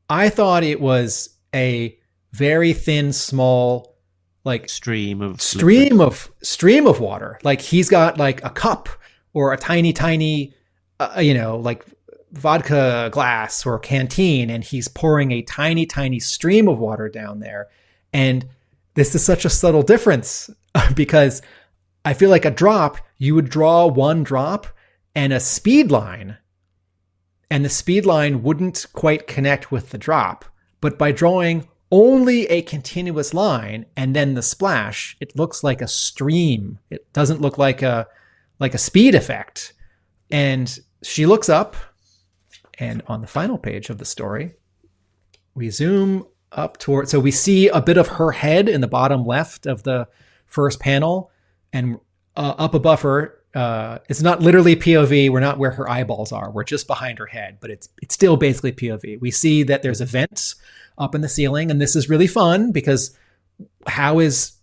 I thought it was a very thin, small, like stream of water. Like he's got like a cup or a tiny, like vodka glass or canteen, and he's pouring a tiny stream of water down there. And this is such a subtle difference because I feel like a drop, you would draw one drop and a speed line, and the speed line wouldn't quite connect with the drop. But by drawing only a continuous line and then the splash, it looks like a stream. It doesn't look like a speed effect. And she looks up, and on the final page of the story, we zoom up toward, so we see a bit of her head in the bottom left of the first panel, and up above her, it's not literally POV. We're not where her eyeballs are. We're just behind her head, but it's still basically POV. We see that there's a vent up in the ceiling, and this is really fun because how is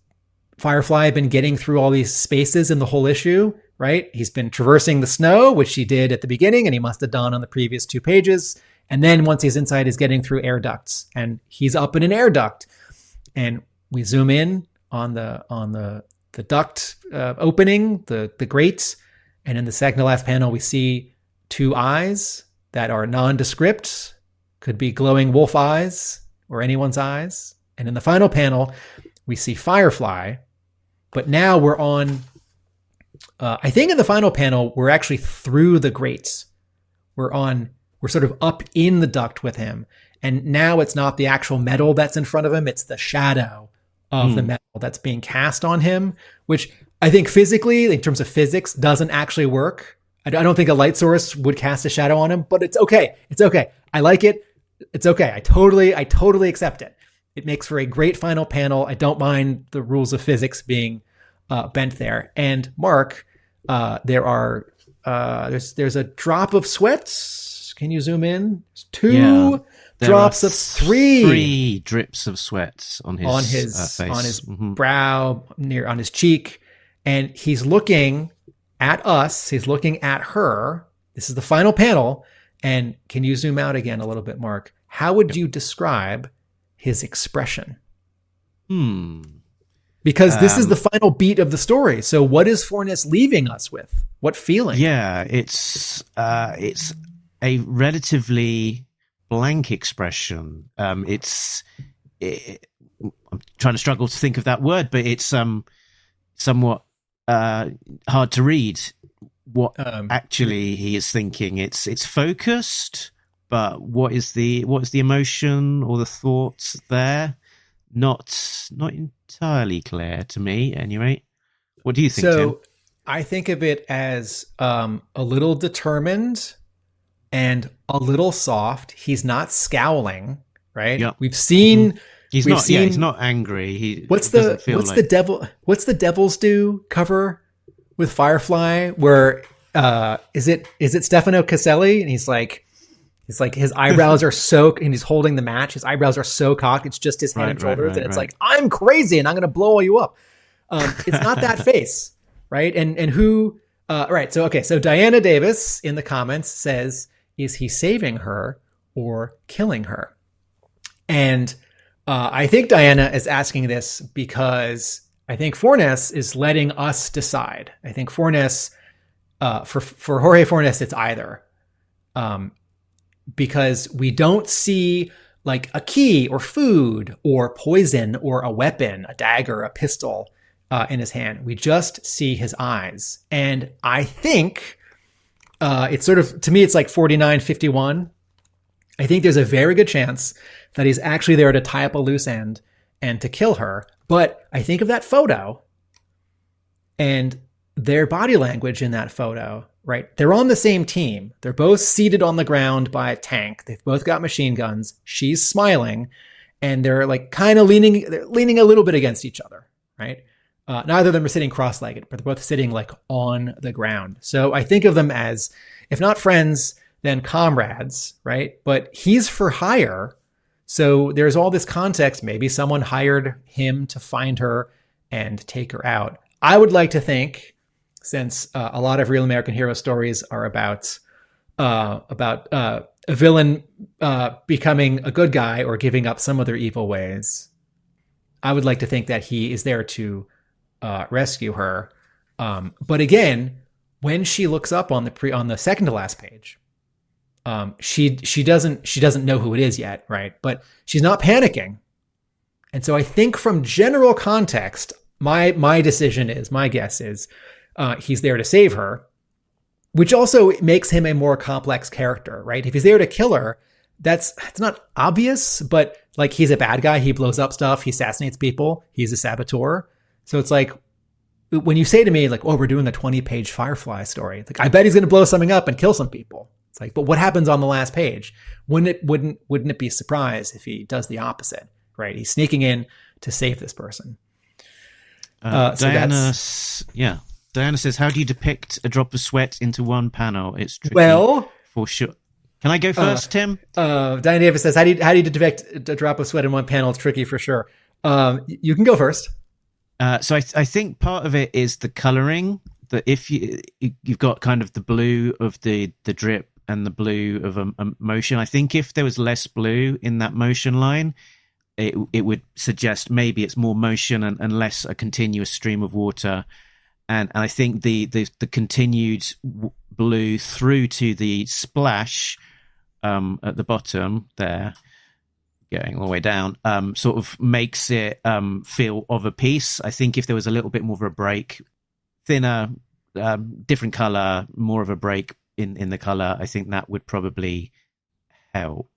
Firefly been getting through all these spaces in the whole issue, right? He's been traversing the snow, which he did at the beginning, and he must have done on the previous 2 pages. And then once he's inside, he's getting through air ducts, and he's up in an air duct. And we zoom in on the duct opening, the grates. And in the second to last panel, we see 2 eyes that are nondescript, could be glowing wolf eyes or anyone's eyes. And in the final panel, we see Firefly, but now we're on, I think in the final panel, we're actually through the grates. We're sort of up in the duct with him. And now it's not the actual metal that's in front of him. It's the shadow of the metal that's being cast on him, which I think physically, in terms of physics, doesn't actually work. I don't think a light source would cast a shadow on him, but it's okay. It's okay. I like it. It's okay. I totally accept it. It makes for a great final panel. I don't mind the rules of physics being bent there. And Mark, there's a drop of sweat. Can you zoom in? There's drops of three drips of sweat on his face, on his brow, on his cheek, and he's looking at us. He's looking at her. This is the final panel. And can you zoom out again a little bit, Mark? How would you describe his expression? Because this is the final beat of the story. So what is Fornés leaving us with? What feeling? Yeah, it's a relatively blank expression. I'm trying to struggle to think of that word, but it's somewhat hard to read what actually he is thinking. It's focused, but what is the emotion or the thoughts there? Not entirely clear to me, anyway. What do you think, Tim? I think of it as a little determined and a little soft. He's not scowling, right? Yep. We've seen he's not angry. What's the Devil's Due cover with Firefly where is it Stefano Caselli, and he's like his eyebrows are so, and he's holding the match, his eyebrows are so cocked, it's just his head and shoulders, and it's like, I'm crazy and I'm gonna blow you up. It's not that face, right? And who right, so Diana Davis in the comments says, is he saving her or killing her? And I think Diana is asking this because I think Fornés is letting us decide. I think Fornés, for Jorge Fornés, it's either. Because we don't see like a key or food or poison or a weapon, a dagger, a pistol in his hand. We just see his eyes. And I think it's sort of, to me, it's like 49-51. I think there's a very good chance that he's actually there to tie up a loose end and to kill her. But I think of that photo and their body language in that photo, right? They're on the same team. They're both seated on the ground by a tank. They've both got machine guns. She's smiling and they're like kind of leaning a little bit against each other, right? Neither of them are sitting cross-legged, but they're both sitting like on the ground. So I think of them as, if not friends, then comrades, right? But he's for hire. So there's all this context. Maybe someone hired him to find her and take her out. I would like to think, since a lot of real American hero stories are about a villain becoming a good guy or giving up some of their evil ways, I would like to think that he is there to rescue her. But again, when she looks up on the second to last page, she doesn't know who it is yet, right? But she's not panicking, and so I think from general context, my guess is. He's there to save her, which also makes him a more complex character, right? If he's there to kill her, it's not obvious, but like he's a bad guy. He blows up stuff. He assassinates people. He's a saboteur. So it's like, when you say to me like, oh, we're doing a 20-page Firefly story, it's like, I bet he's going to blow something up and kill some people. It's like, but what happens on the last page? Wouldn't it be a surprise if he does the opposite, right? He's sneaking in to save this person. Diana says, how do you depict a drop of sweat into one panel? It's tricky. Well, for sure. Can I go first, Tim? Diana Davis says, how do you depict a drop of sweat in one panel? It's tricky for sure. You can go first. So I think part of it is the coloring. That if you've got kind of the blue of the drip and the blue of a motion. I think if there was less blue in that motion line, it would suggest maybe it's more motion and less a continuous stream of water. And I think the continued blue through to the splash at the bottom there, going all the way down, sort of makes it feel of a piece. I think if there was a little bit more of a break, thinner, different color, more of a break in the color, I think that would probably help.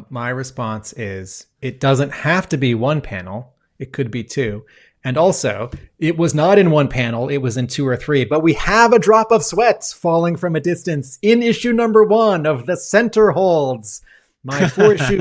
My response is it doesn't have to be one panel. It could be two. And also, it was not in one panel. It was in two or three. But we have a drop of sweat falling from a distance in issue number 1 of The Center Holds, my four-issue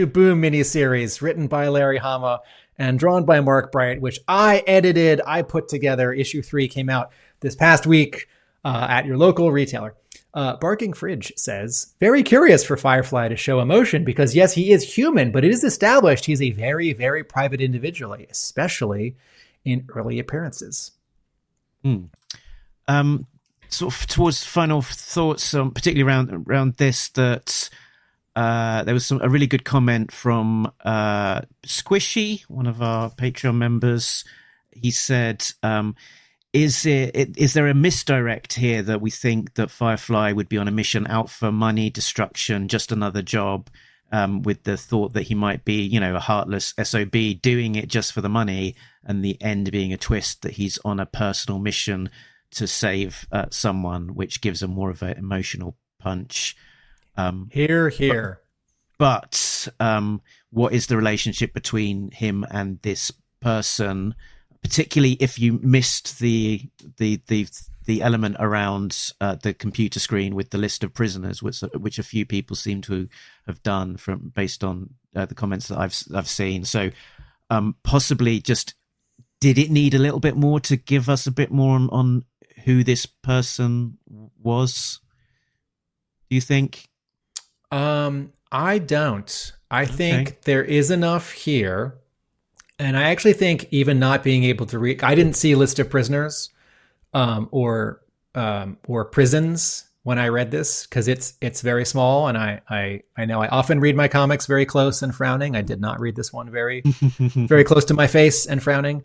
Boom miniseries written by Larry Hama and drawn by Mark Bright, which I edited, I put together. Issue 3 came out this past week at your local retailer. Barking Fridge says, very curious for Firefly to show emotion because, yes, he is human, but it is established he's a very, very private individual, especially in early appearances. Sort of towards final thoughts, particularly around this, that there was a really good comment from Squishy, one of our Patreon members. He said, is there a misdirect here that we think that Firefly would be on a mission out for money, destruction, just another job, with the thought that he might be, a heartless SOB doing it just for the money, and the end being a twist that he's on a personal mission to save someone, which gives him more of an emotional punch. Here. But what is the relationship between him and this person? Particularly if you missed the element around the computer screen with the list of prisoners, which a few people seem to have done based on the comments that I've seen. So possibly just, did it need a little bit more to give us a bit more on who this person was? Do you think? I don't. I think there is enough here. And I actually think even not being able to read, I didn't see a list of prisoners or prisons when I read this, because it's very small. And I know I often read my comics very close and frowning. I did not read this one very, very close to my face and frowning.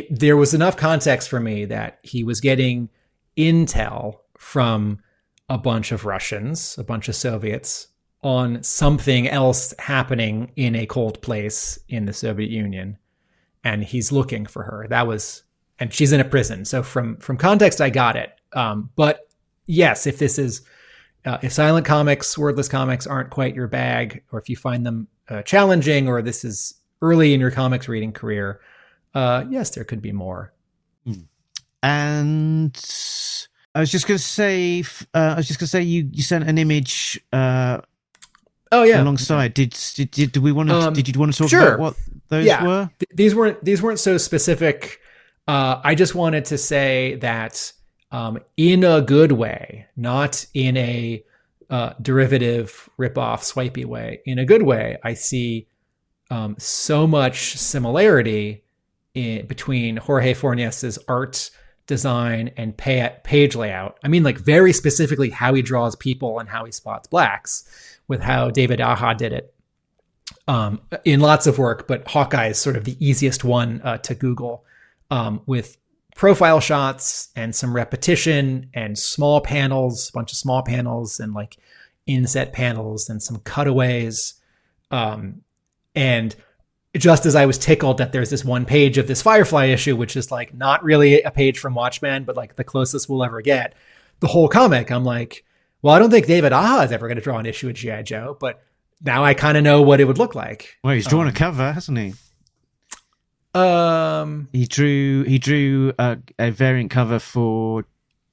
There was enough context for me that he was getting intel from a bunch of Russians, a bunch of Soviets, on something else happening in a cold place in the Soviet Union, and he's looking for her. And she's in a prison. So from context, I got it. But yes, if this is, if silent comics, wordless comics aren't quite your bag, or if you find them challenging, or this is early in your comics reading career, yes, there could be more. And I was just going to say, you sent an image. Oh yeah. Alongside, did we want to? Did you want to talk sure. about what those were? These weren't so specific. I just wanted to say that in a good way, not in a derivative, rip-off, swipey way. In a good way, I see so much similarity between Jorge Fornés' art design and page layout. I mean, like, very specifically how he draws people and how he spots blacks, with how David Aja did it in lots of work, but Hawkeye is sort of the easiest one to Google, with profile shots and some repetition and small panels, a bunch of small panels and like inset panels and some cutaways. And just as I was tickled that there's this one page of this Firefly issue, which is like not really a page from Watchmen, but like the closest we'll ever get, the whole comic, I'm like, well, I don't think David Aja is ever going to draw an issue of G.I. Joe, but now I kind of know what it would look like. Well, he's drawn a cover, hasn't he? He drew a variant cover for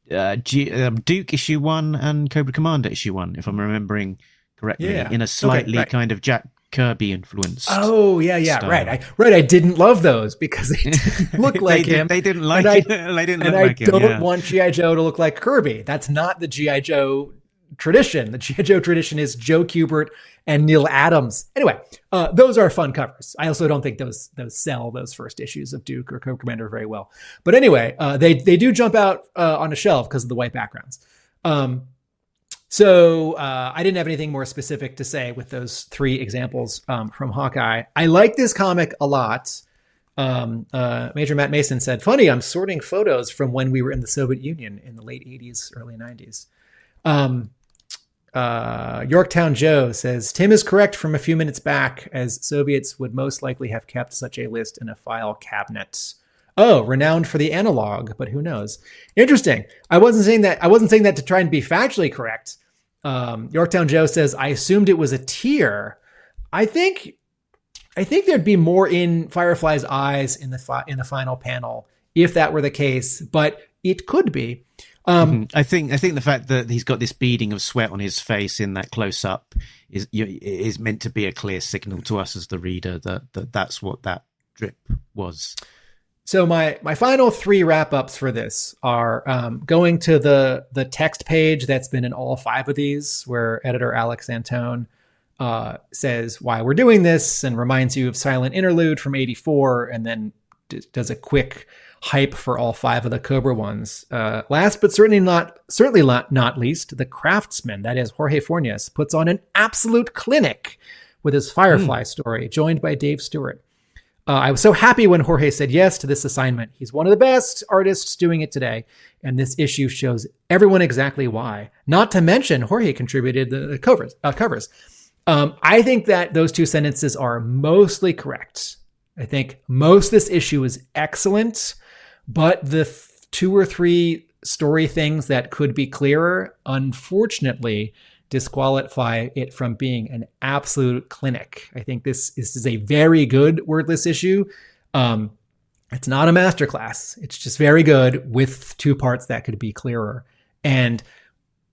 Duke issue 1 and Cobra Commander issue 1, if I'm remembering correctly, in a slightly kind of Jack Kirby influenced. Oh yeah, style. Right. I didn't love those because they didn't look like him. They didn't like it. They didn't look like him. I don't want G.I. Joe to look like Kirby. That's not the G.I. Joe tradition. The G.I. Joe tradition is Joe Kubert and Neil Adams. Anyway, those are fun covers. I also don't think those sell those first issues of Duke or Cobra Commander very well. But anyway, they do jump out on a shelf because of the white backgrounds. So I didn't have anything more specific to say with those three examples from Hawkeye. I like this comic a lot. Major Matt Mason said, funny, I'm sorting photos from when we were in the Soviet Union in the late 80s, early 90s. Yorktown Joe says, Tim is correct from a few minutes back, as Soviets would most likely have kept such a list in a file cabinet. Oh, renowned for the analog, but who knows? Interesting. I wasn't saying that to try and be factually correct. Yorktown Joe says, I assumed it was a tear. I think there'd be more in Firefly's eyes in the final panel if that were the case, but it could be. I think the fact that he's got this beading of sweat on his face in that close up is meant to be a clear signal to us as the reader that that's what that drip was. So my final 3 wrap-ups for this are going to the text page that's been in all 5 of these, where editor Alex Antone says why we're doing this and reminds you of Silent Interlude from '84, and then does a quick hype for all 5 of the Cobra ones. Last but certainly not least, the craftsman, that is Jorge Fornés, puts on an absolute clinic with his Firefly story, joined by Dave Stewart. I was so happy when Jorge said yes to this assignment. He's one of the best artists doing it today, and this issue shows everyone exactly why. Not to mention, Jorge contributed the covers. I think that those 2 sentences are mostly correct. I think most of this issue is excellent, but the 2 or 3 story things that could be clearer, unfortunately, disqualify it from being an absolute clinic. I think this is a very good wordless issue. It's not a masterclass. It's just very good with 2 parts that could be clearer. And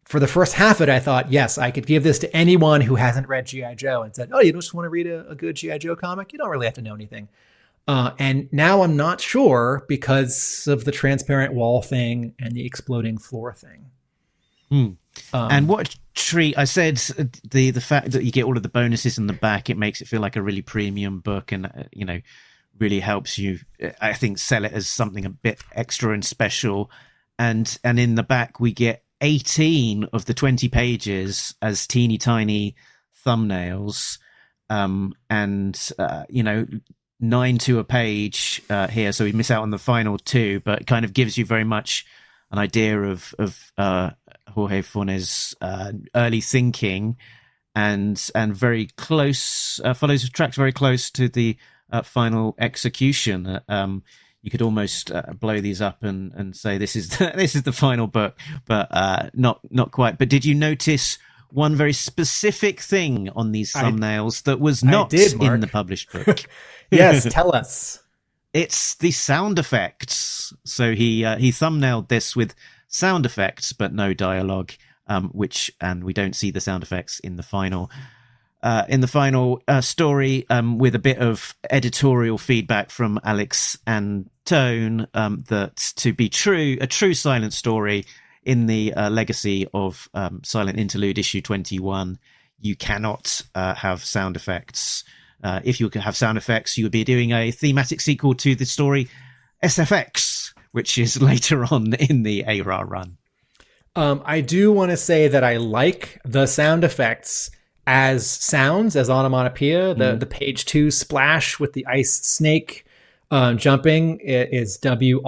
for the first half of it, I thought, yes, I could give this to anyone who hasn't read G.I. Joe and said, oh, you just want to read a good G.I. Joe comic? You don't really have to know anything. And now I'm not sure because of the transparent wall thing and the exploding floor thing. And what a treat. I said the fact that you get all of the bonuses in the back, it makes it feel like a really premium book, and really helps you, I think, sell it as something a bit extra and special. And in the back we get 18 of the 20 pages as teeny tiny thumbnails, and 9 to a page here, so we miss out on the final 2, but it kind of gives you very much an idea of Jorge Fornés' early thinking, and very close, tracks very close to the final execution. You could almost blow these up and say this is the final book, but not quite. But did you notice one very specific thing on these thumbnails that was not in the published book? Yes, tell us. It's the sound effects. So he thumbnailed this with sound effects, but no dialogue, and we don't see the sound effects in the final story, with a bit of editorial feedback from Alex Antone, that to be a true silent story in the legacy of Silent Interlude issue 21, you cannot have sound effects. If you could have sound effects, you would be doing a thematic sequel to the story SFX, which is later on in the ARA run. I do want to say that I like the sound effects as sounds, as onomatopoeia. The page 2 splash with the ice snake jumping is WROOOOMMM,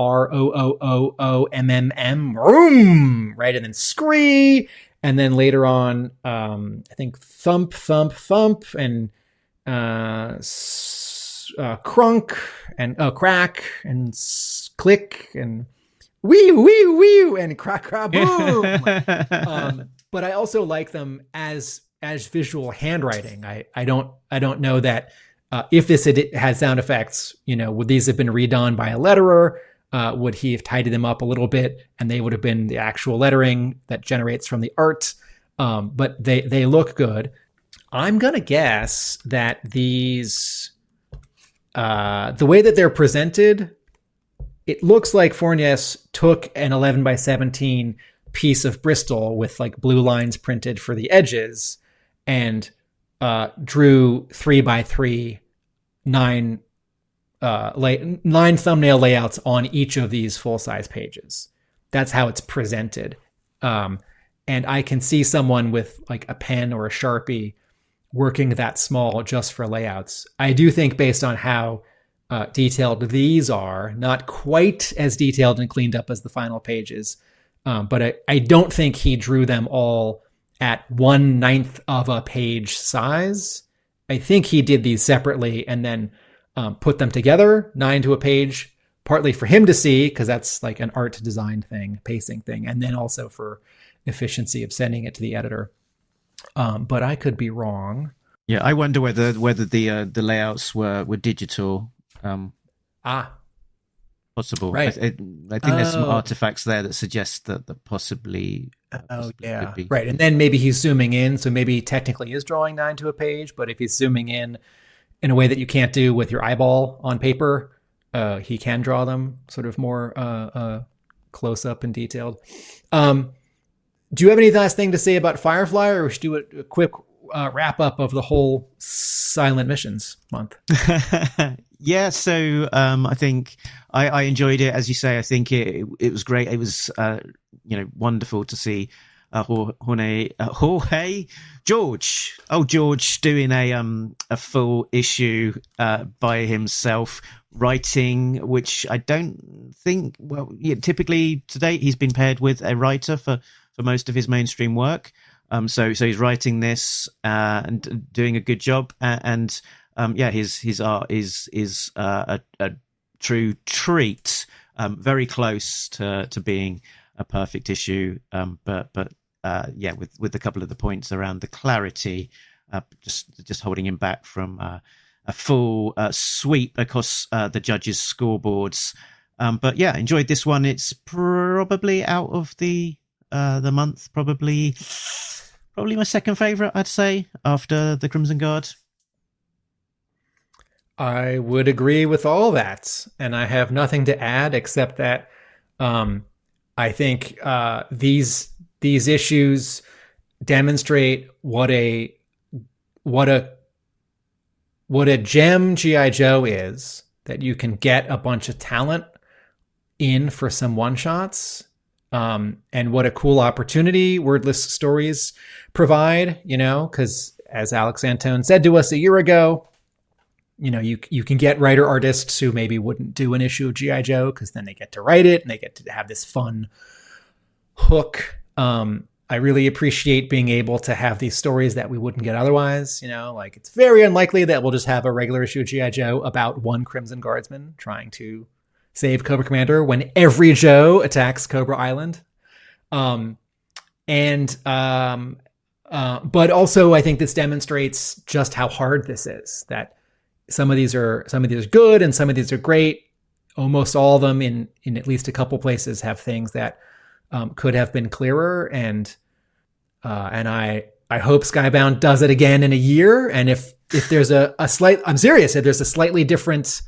room, right? And then scree. And then later on, I think thump, thump, thump, and crunk, and crack, and click, and wee, wee, wee, and crack, crack, boom. But I also like them as visual handwriting. I don't know that if this had sound effects, would these have been redone by a letterer? Would he have tidied them up a little bit, and they would have been the actual lettering that generates from the art? But they look good. I'm gonna guess that these, the way that they're presented, it looks like Fornés took an 11x17 piece of Bristol with like blue lines printed for the edges, and drew 3x3 9 thumbnail layouts on each of these full-size pages. That's how it's presented. And I can see someone with like a pen or a Sharpie working that small just for layouts. I do think, based on how detailed these are, not quite as detailed and cleaned up as the final pages, but I don't think he drew them all at 1/9 of a page size. I think he did these separately and then put them together, 9 to a page, partly for him to see, because that's like an art design thing, pacing thing, and then also for efficiency of sending it to the editor. But I could be wrong. Yeah, I wonder whether the layouts were digital. Possible. Right. I think there's some artifacts there that suggest that possibly. Yeah. Could be. Right. And then maybe he's zooming in, so maybe he technically is drawing 9 to a page, but if he's zooming in a way that you can't do with your eyeball on paper, he can draw them sort of more close up and detailed. Do you have any last thing to say about Firefly, or should we do a quick wrap up of the whole Sssilent missions month? Yeah, so I think I enjoyed it. As you say, I think it was great. It was wonderful to see Jorge George doing a full issue by himself, writing, which I don't think, typically to date he's been paired with a writer for most of his mainstream work. So he's writing this and doing a good job, and his art is a true treat. Very close to being a perfect issue, but with a couple of the points around the clarity, just holding him back from a full sweep across the judges' scoreboards. But yeah, enjoyed this one. It's probably out of the month, probably my second favorite, I'd say, after the Crimson Guard. I would agree with all that, and I have nothing to add except that I think these issues demonstrate what a gem G.I. Joe is, that you can get a bunch of talent in for some one-shots, and what a cool opportunity wordless stories provide, because as Alex Antone said to us a year ago, you can get writer artists who maybe wouldn't do an issue of G.I. Joe because then they get to write it and they get to have this fun hook. I really appreciate being able to have these stories that we wouldn't get otherwise. Like, it's very unlikely that we'll just have a regular issue of G.I. Joe about one Crimson Guardsman trying to save Cobra Commander when every Joe attacks Cobra Island. But also I think this demonstrates just how hard this is, that some of these are good and some of these are great. Almost all of them in at least a couple places have things that could have been clearer. And I hope Skybound does it again in a year. And if there's I'm serious, if there's a slightly different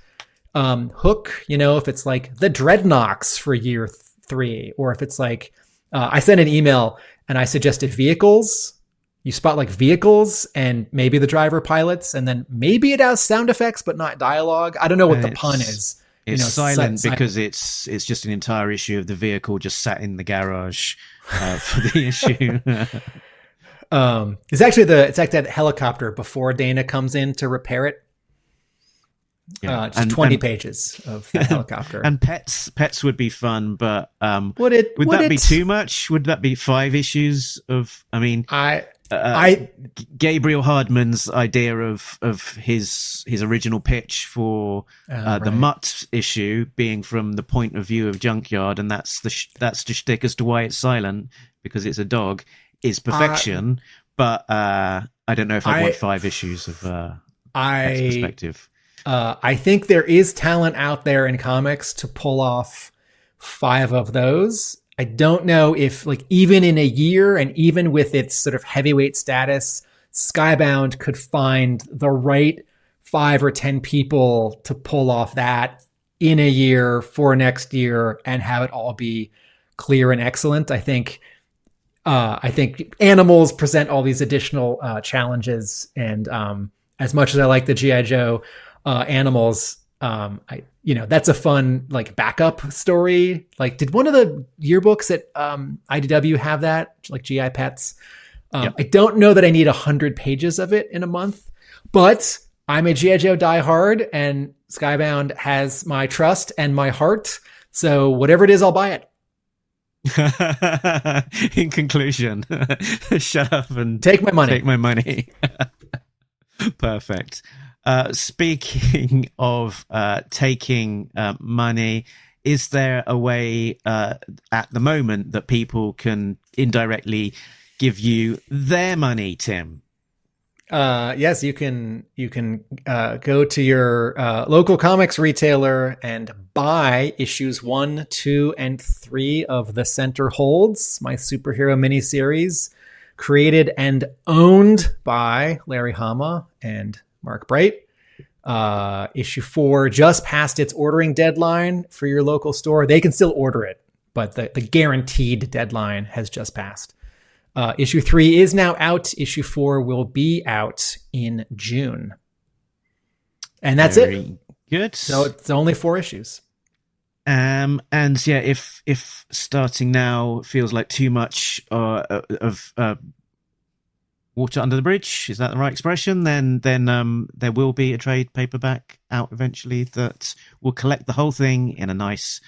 hook, if it's like the Dreadnoks for year 3, or if it's like, I sent an email and I suggested vehicles. You spot like vehicles and maybe the driver pilots, and then maybe it has sound effects but not dialogue. I don't know what the pun is. It's silent because it's just an entire issue of the vehicle just sat in the garage for the issue. It's actually that helicopter before Dana comes in to repair it. Yeah. Just 20 pages of that helicopter. And pets would be fun, but would that be too much? Would that be 5 issues of? I mean, Gabriel Hardman's idea of his original pitch for the Mutt issue being from the point of view of Junkyard, and that's the shtick as to why it's silent, because it's a dog, is perfection. But I don't know if I want 5 issues of Pet's perspective. I think there is talent out there in comics to pull off 5 of those. I don't know if, like, even in a year and even with its sort of heavyweight status, Skybound could find the right 5 or 10 people to pull off that in a year for next year and have it all be clear and excellent. I think Animals present all these additional challenges, and as much as I like the G.I. Joe Animals, that's a fun like backup story. Like, did one of the yearbooks at IDW have that, like GI Pets? Yep. I don't know that I need 100 pages of it in a month, but I'm a G.I. Joe diehard, and Skybound has my trust and my heart. So whatever it is, I'll buy it. In conclusion, shut up and take my money. Take my money. Perfect. Speaking of taking money, is there a way at the moment that people can indirectly give you their money, Tim? Yes, you can go to your local comics retailer and buy issues 1, 2, and 3 of The Center Holds, my superhero miniseries, created and owned by Larry Hama and Mark Bright. Issue 4 just passed its ordering deadline for your local store. They can still order it, but the guaranteed deadline has just passed. Issue 3 is now out. Issue 4 will be out in June. And that's it. Good. So it's only 4 issues. And yeah, if starting now feels like too much of water under the bridge, is that the right expression? Then there will be a trade paperback out eventually that will collect the whole thing in a nice,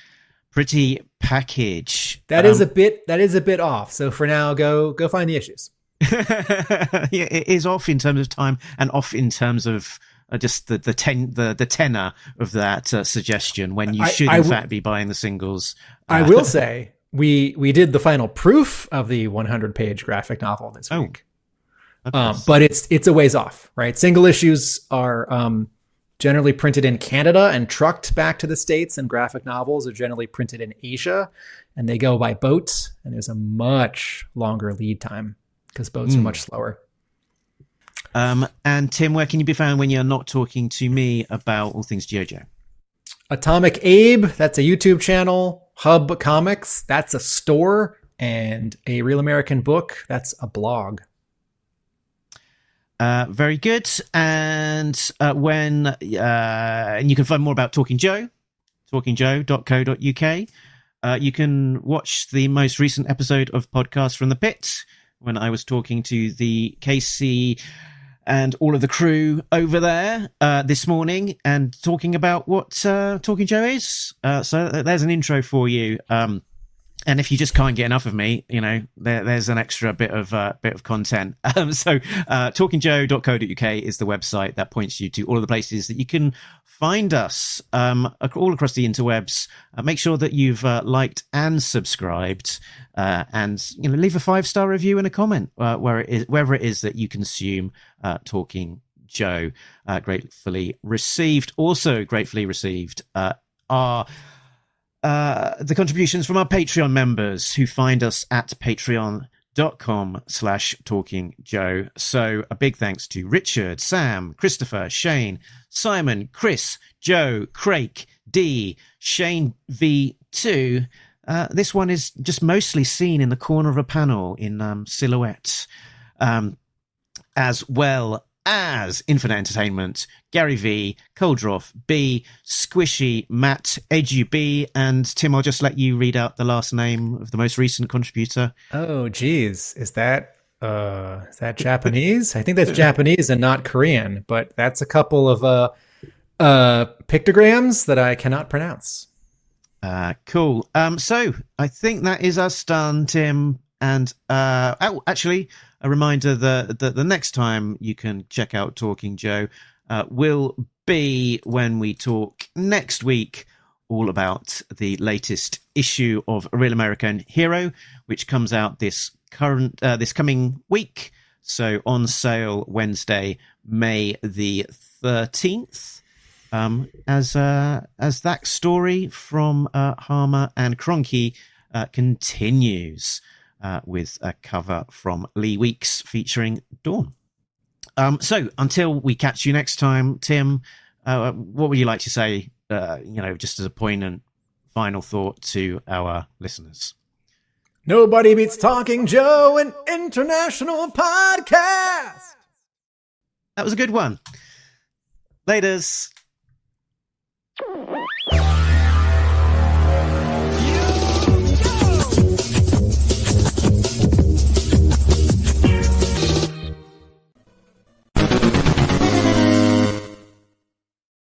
pretty package. That is a bit off. So for now, go find the issues. Yeah, it is off in terms of time and off in terms of just the tenor of that suggestion, when you should in fact be buying the singles. I will say we did the final proof of the 100-page graphic novel this week. But it's a ways off, right? Single issues are generally printed in Canada and trucked back to the States, and graphic novels are generally printed in Asia, and they go by boat, and there's a much longer lead time because boats are much slower. And Tim, where can you be found when you're not talking to me about all things G.I. Joe? Atomic Abe, that's a YouTube channel. Hub Comics, that's a store. And A Real American Book, that's a blog. Very good. And and you can find more about Talking Joe, talkingjoe.co.uk. You can watch the most recent episode of Podcast from the Pit, when I was talking to the Casey and all of the crew over there this morning, and talking about what Talking Joe is. So there's an intro for you. And if you just can't get enough of me, there's an extra bit of content. So talkingjoe.co.uk is the website that points you to all of the places that you can find us all across the interwebs. Make sure that you've liked and subscribed, and leave a 5-star review and a comment wherever it is that you consume Talking Joe. Gratefully received. Also gratefully received are the contributions from our Patreon members, who find us at patreon.com/talkingjoe. So a big thanks to Richard, Sam, Christopher, Shane, Simon, Chris, Joe, Craig, D, Shane V2. This one is just mostly seen in the corner of a panel in silhouette, as well as Infinite Entertainment, Gary V, Coldroff B, Squishy, Matt, Edu B, and Tim, I'll just let you read out the last name of the most recent contributor. Oh, geez. Is that Japanese? I think that's Japanese and not Korean, but that's a couple of pictograms that I cannot pronounce. Cool. So I think that is us done, Tim. And actually, a reminder that the next time you can check out Talking Joe will be when we talk next week all about the latest issue of A Real American Hero, which comes out this coming week. So on sale Wednesday, May the 13th. As that story from Harmer and Cronky continues. With a cover from Lee Weeks featuring Dawn. So until we catch you next time, Tim, what would you like to say, just as a poignant final thought to our listeners? Nobody beats Talking Joe, an international podcast. That was a good one. Laters.